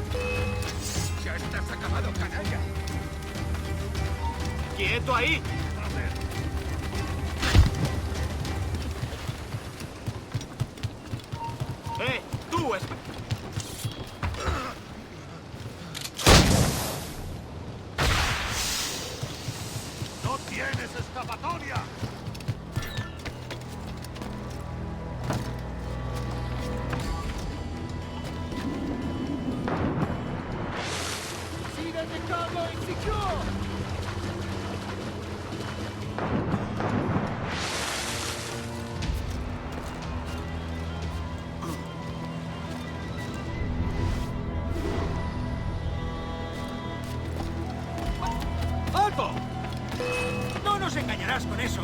¡Ya estás acabado, canalla! ¡Quieto ahí! ¡Tú, ¡no tienes escapatoria! ¡Alto! ¡No nos engañarás con eso!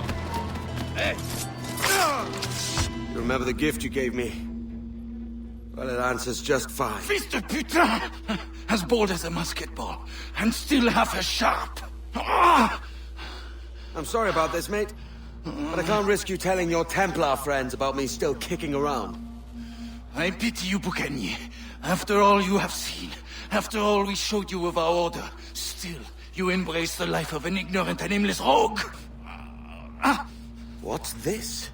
You remember the gift you gave me? Well, it answers just fine. Fils de putain! As bold as a musket ball, and still half as sharp. Ah! I'm sorry about this, mate. But I can't risk you telling your Templar friends about me still kicking around. I pity you, Boucanier. After all you have seen, after all we showed you of our order, still you embrace the life of an ignorant and aimless rogue. What's this?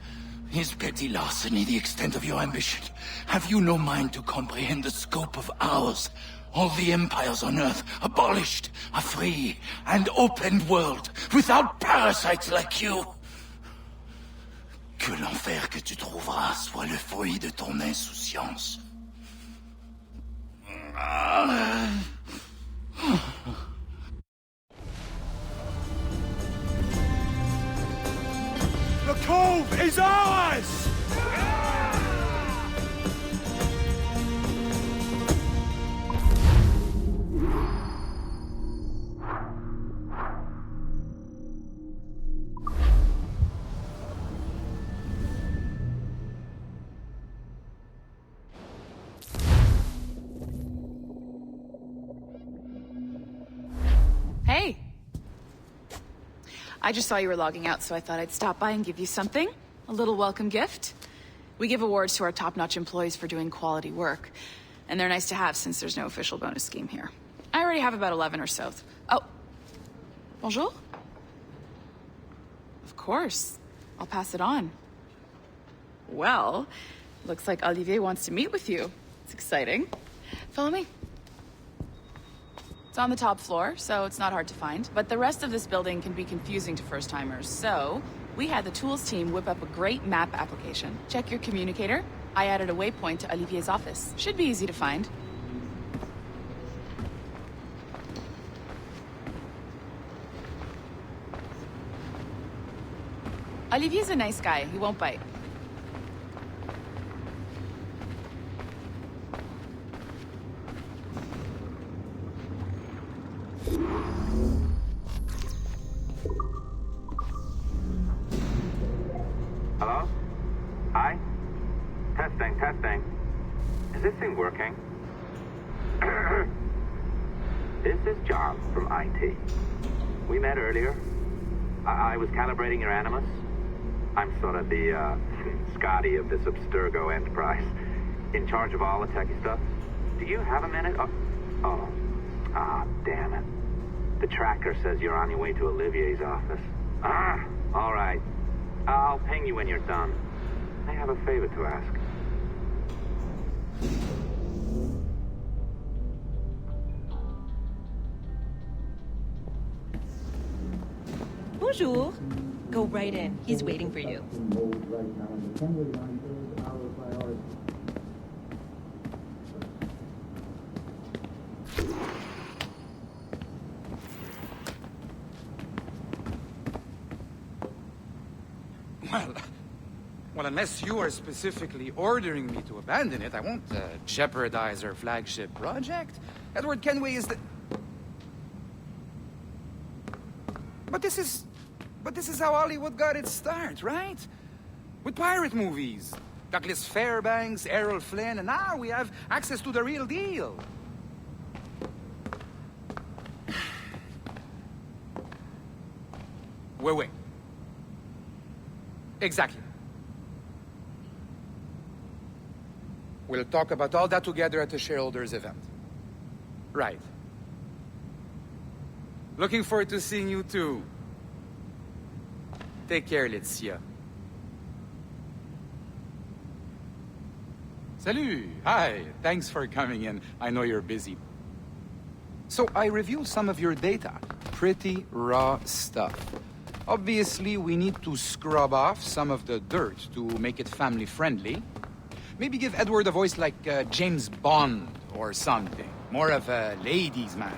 Is petty larceny the extent of your ambition? Have you no mind to comprehend the scope of ours? All the empires on Earth abolished, a free and open world, without parasites like you. Que l'enfer que tu trouveras soit le fruit de ton insouciance. The cove is ours! Hey! I just saw you were logging out, so I thought I'd stop by and give you something. A little welcome gift. We give awards to our top-notch employees for doing quality work. And they're nice to have since there's no official bonus scheme here. I already have about 11 or so. Oh. Bonjour? Of course. I'll pass it on. Well, looks like Olivier wants to meet with you. It's exciting. Follow me. It's on the top floor, so it's not hard to find. But the rest of this building can be confusing to first-timers, so we had the tools team whip up a great map application. Check your communicator. I added a waypoint to Olivier's office. Should be easy to find. Olivier's a nice guy. He won't bite. Hello? Hi? Testing. Is this thing working? This is John from IT. We met earlier. I was calibrating your Animus. I'm sort of the, Scotty of this Abstergo enterprise. In charge of all the techie stuff. Do you have a minute? Damn it. The tracker says you're on your way to Olivier's office. All right. I'll ping you when you're done. I have a favor to ask. Bonjour. Go right in. He's waiting for you. Well, unless you are specifically ordering me to abandon it, I won't jeopardize our flagship project. Edward Kenway is the... But this is how Hollywood got its start, right? With pirate movies. Douglas Fairbanks, Errol Flynn, and now we have access to the real deal. Wait. Exactly. We'll talk about all that together at the shareholders event. Right. Looking forward to seeing you too. Take care, Laetitia. Salut! Hi! Thanks for coming in. I know you're busy. So I reviewed some of your data. Pretty raw stuff. Obviously, we need to scrub off some of the dirt to make it family-friendly. Maybe give Edward a voice like James Bond or something. More of a ladies' man.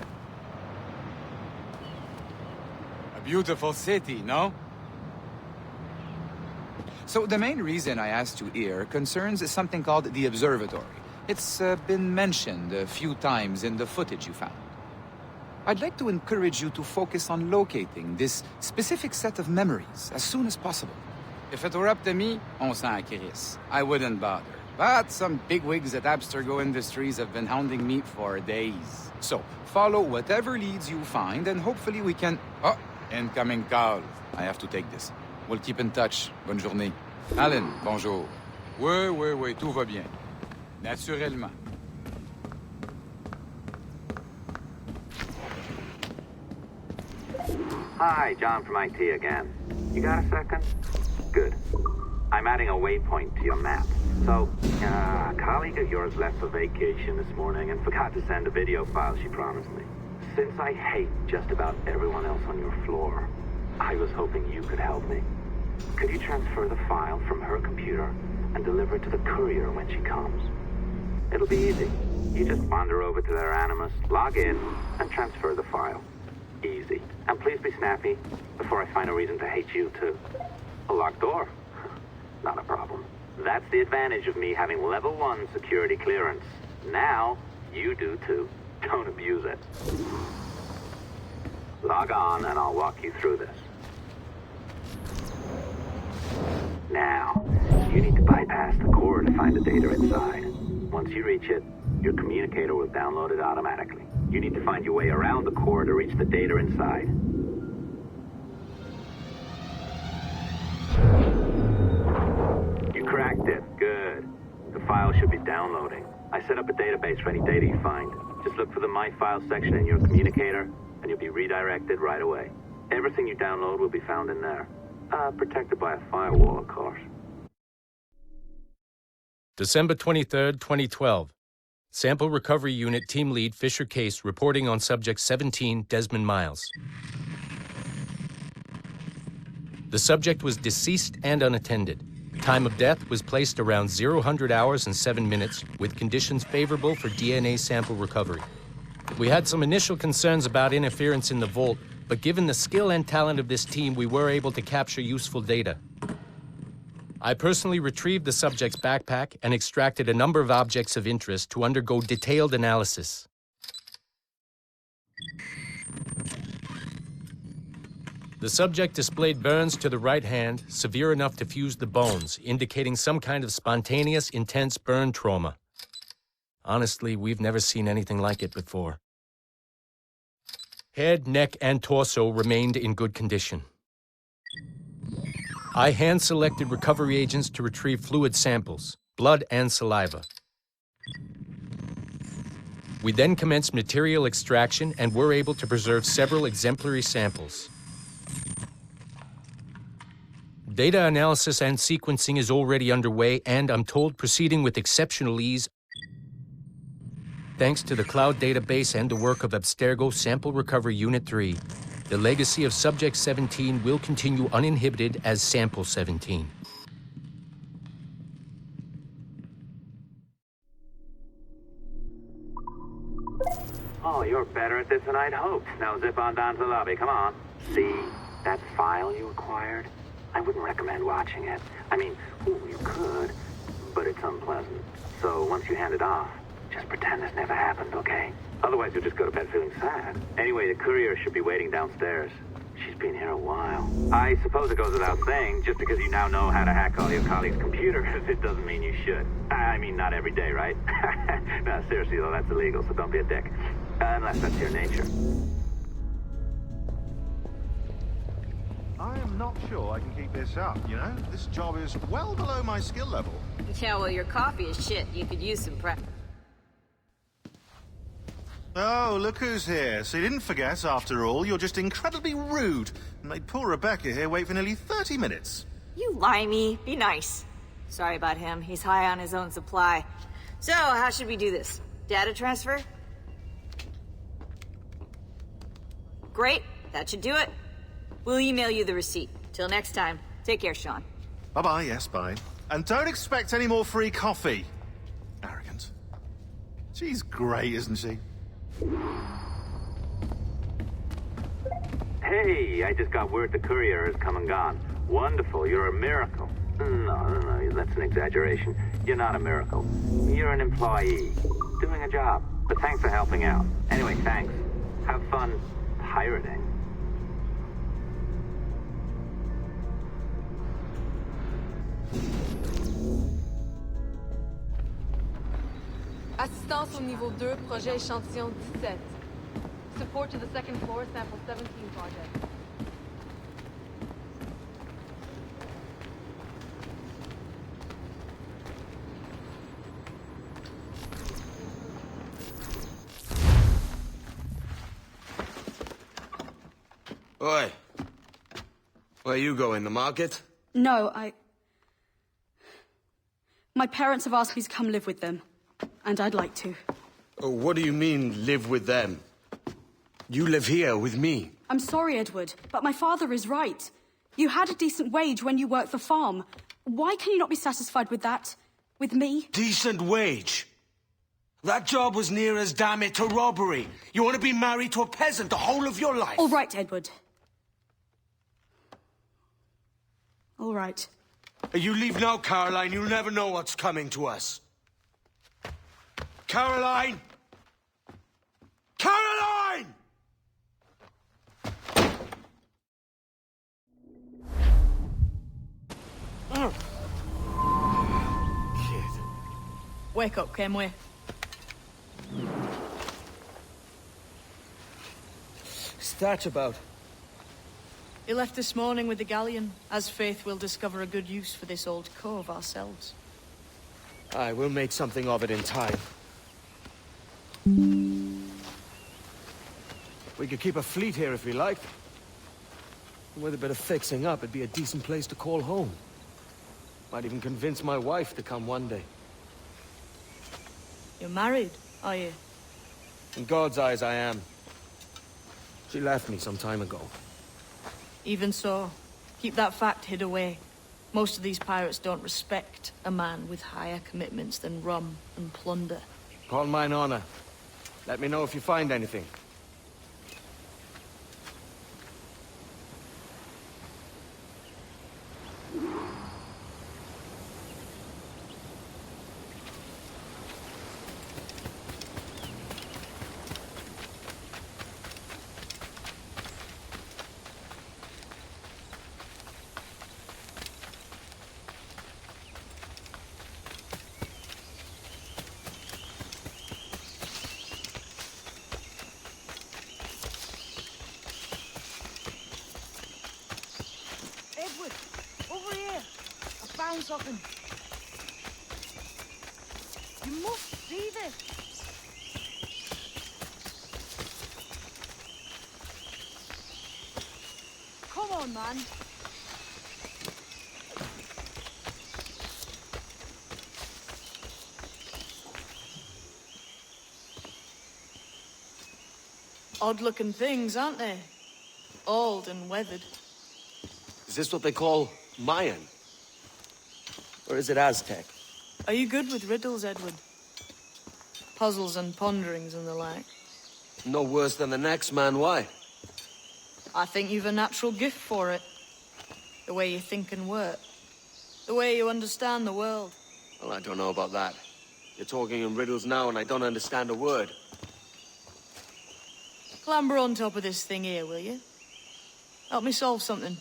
A beautiful city, no? So the main reason I asked you here concerns something called the observatory. It's been mentioned a few times in the footage you found. I'd like to encourage you to focus on locating this specific set of memories as soon as possible. If it were up to me, on s'en crisse. I wouldn't bother. But some bigwigs at Abstergo Industries have been hounding me for days. So, follow whatever leads you find and hopefully we can... Oh, incoming call. I have to take this. We'll keep in touch. Bonne journée. Alan, bonjour. Oui, tout va bien. Naturellement. Hi, John from IT again. You got a second? Good. I'm adding a waypoint to your map. So, a colleague of yours left for vacation this morning and forgot to send a video file she promised me. Since I hate just about everyone else on your floor, I was hoping you could help me. Could you transfer the file from her computer and deliver it to the courier when she comes? It'll be easy. You just wander over to their Animus, log in, and transfer the file. Easy. And please be snappy before I find a reason to hate you too. A locked door? Not a problem. That's the advantage of me having level 1 security clearance. Now, you do too. Don't abuse it. Log on and I'll walk you through this. Now, you need to bypass the core to find the data inside. Once you reach it, your communicator will download it automatically. You need to find your way around the core to reach the data inside. You cracked it. Good. The file should be downloading. I set up a database for any data you find. Just look for the My Files section in your communicator, and you'll be redirected right away. Everything you download will be found in there. Protected by a firewall, of course. December 23rd, 2012. Sample Recovery Unit Team Lead Fisher Case reporting on Subject 17, Desmond Miles. The subject was deceased and unattended. Time of death was placed around 00 hours and 7 minutes, with conditions favorable for DNA sample recovery. We had some initial concerns about interference in the vault, but given the skill and talent of this team, we were able to capture useful data. I personally retrieved the subject's backpack and extracted a number of objects of interest to undergo detailed analysis. The subject displayed burns to the right hand, severe enough to fuse the bones, indicating some kind of spontaneous, intense burn trauma. Honestly, we've never seen anything like it before. Head, neck, and torso remained in good condition. I hand-selected recovery agents to retrieve fluid samples, blood and saliva. We then commenced material extraction and were able to preserve several exemplary samples. Data analysis and sequencing is already underway and, I'm told, proceeding with exceptional ease. Thanks to the cloud database and the work of Abstergo Sample Recovery Unit 3, the legacy of Subject 17 will continue uninhibited as Sample 17. Oh, you're better at this than I'd hoped. Now zip on down to the lobby, come on. See that file you acquired? I wouldn't recommend watching it. I mean, you could, but it's unpleasant. So once you hand it off, just pretend this never happened, okay? Otherwise, you'll just go to bed feeling sad. Anyway, the courier should be waiting downstairs. She's been here a while. I suppose it goes without saying, just because you now know how to hack all your colleagues' computers, it doesn't mean you should. I mean, not every day, right? No, seriously, though, that's illegal, so don't be a dick. Unless that's your nature. I am not sure I can keep this up, you know? This job is well below my skill level. Yeah, well, your coffee is shit. You could use some prep. Oh, look who's here. So you didn't forget, after all, you're just incredibly rude. And made poor Rebecca here wait for nearly 30 minutes. You limey. Be nice. Sorry about him. He's high on his own supply. So, how should we do this? Data transfer? Great. That should do it. We'll email you the receipt. Till next time. Take care, Sean. Bye-bye, yes, bye. And don't expect any more free coffee. Arrogant. She's great, isn't she? Hey, I just got word the courier has come and gone. Wonderful, you're a miracle. No, that's an exaggeration. You're not a miracle. You're an employee, doing a job. But thanks for helping out. Anyway, thanks. Have fun pirating. Assistance au niveau 2, projet échantillon 17. Support to the second floor, sample 17 project. Oi. Where you going, the market? No, my parents have asked me to come live with them. And I'd like to. Oh, what do you mean, live with them? You live here with me. I'm sorry, Edward, but my father is right. You had a decent wage when you worked the farm. Why can you not be satisfied with that? With me? Decent wage? That job was near as, damn it, to robbery. You want to be married to a peasant the whole of your life? All right, Edward. All right. You leave now, Caroline. You'll never know what's coming to us. Caroline! Caroline! Oh. Kid. Wake up, Kenway. What's that about? He left this morning with the galleon. As faith, we'll discover a good use for this old cove ourselves. Aye, we'll make something of it in time. We could keep a fleet here if we liked. With a bit of fixing up, it'd be a decent place to call home. Might even convince my wife to come one day. You're married, are you? In God's eyes, I am. She left me some time ago. Even so, keep that fact hid away. Most of these pirates don't respect a man with higher commitments than rum and plunder. Call mine honor. Let me know if you find anything. Edward, over here. I found something. You must see this. Come on, man. Odd-looking things, aren't they? Old and weathered. Is this what they call Mayan? Or is it Aztec? Are you good with riddles, Edward? Puzzles and ponderings and the like? No worse than the next man, why? I think you've a natural gift for it. The way you think and work. The way you understand the world. Well, I don't know about that. You're talking in riddles now and I don't understand a word. Clamber on top of this thing here, will you? Help me solve something.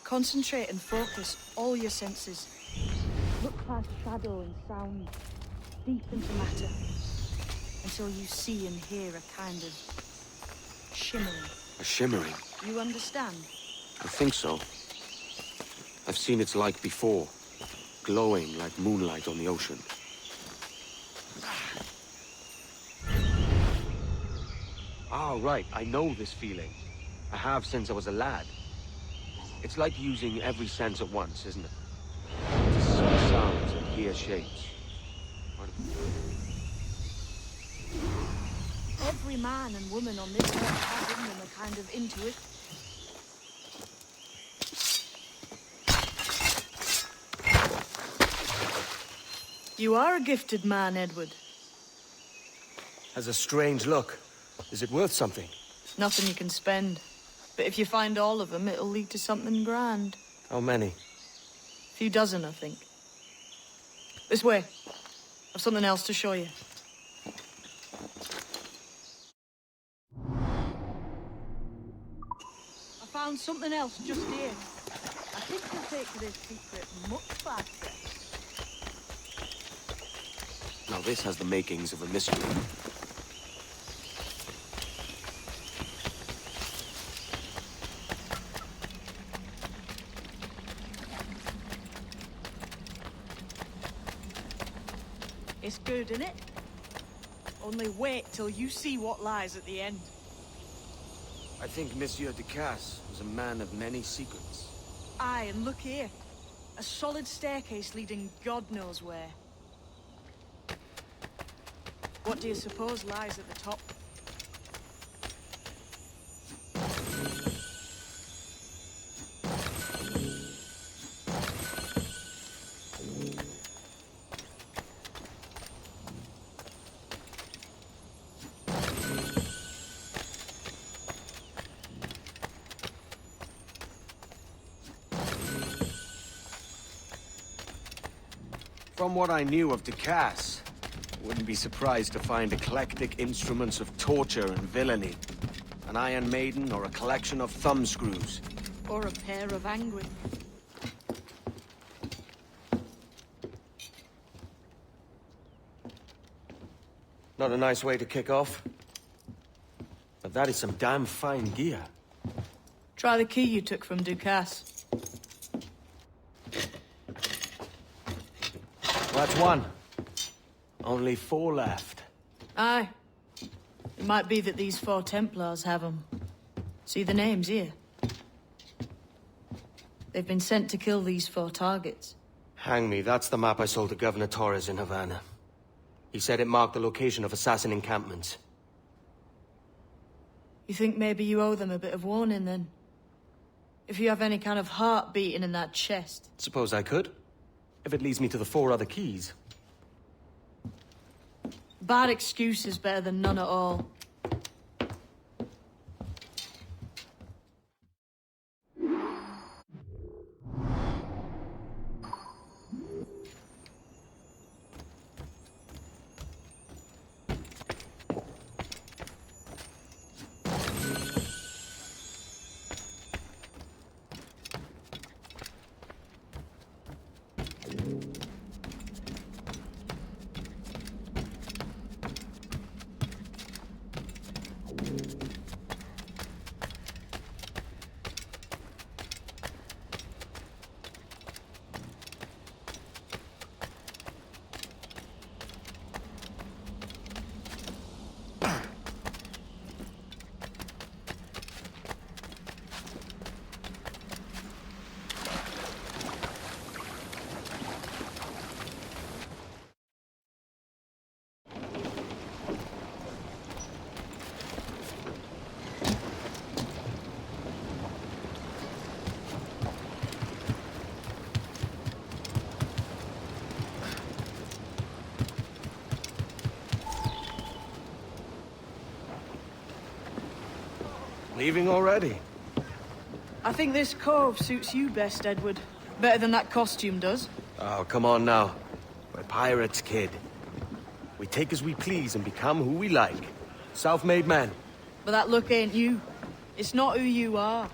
Concentrate and focus all your senses. Look past shadow and sound, deep into matter. until you see and hear a kind of shimmering. A shimmering? You understand? I think so. I've seen its like before. Glowing like moonlight on the ocean. Ah, right. I know this feeling. I have since I was a lad. It's like using every sense at once, isn't it? To see sounds and hear shapes. Every man and woman on this earth has in them a kind of intuition. You are a gifted man, Edward. Has a strange look. Is it worth something? Nothing you can spend. But if you find all of them, it'll lead to something grand. How many? A few dozen, I think. This way. I've something else to show you. I found something else just here. I think we'll take to this secret much faster. Now this has the makings of a mystery. It's good, innit? Only wait till you see what lies at the end. I think Monsieur Ducasse was a man of many secrets. Aye, and look here. A solid staircase leading God knows where. What do you suppose lies at the top? From what I knew of Ducasse, I wouldn't be surprised to find eclectic instruments of torture and villainy. An Iron Maiden or a collection of thumbscrews. Or a pair of angry. Not a nice way to kick off. But that is some damn fine gear. Try the key you took from Ducasse. That's one. Only 4 left. Aye. It might be that these 4 Templars have them. See the names here? They've been sent to kill these 4 targets. Hang me, that's the map I sold to Governor Torres in Havana. He said it marked the location of assassin encampments. You think maybe you owe them a bit of warning, then? If you have any kind of heart beating in that chest. Suppose I could. If it leads me to the 4 other keys. Bad excuse is better than none at all. Leaving already? I think this cove suits you best, Edward. Better than that costume does. Oh, come on now. We're pirates, kid. We take as we please and become who we like. Self-made men. But that look ain't you. It's not who you are.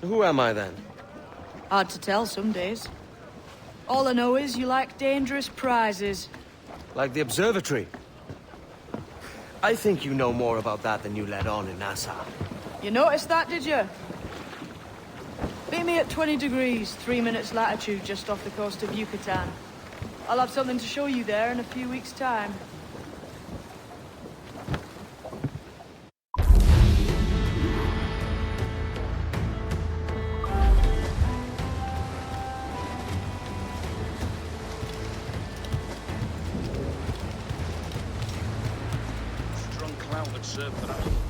Who am I, then? Hard to tell some days. All I know is you like dangerous prizes. Like the observatory? I think you know more about that than you let on in Nassau. You noticed that, did you? Meet me at 20 degrees, 3 minutes latitude just off the coast of Yucatan. I'll have something to show you there in a few weeks' time. Strong cloud would serve for that.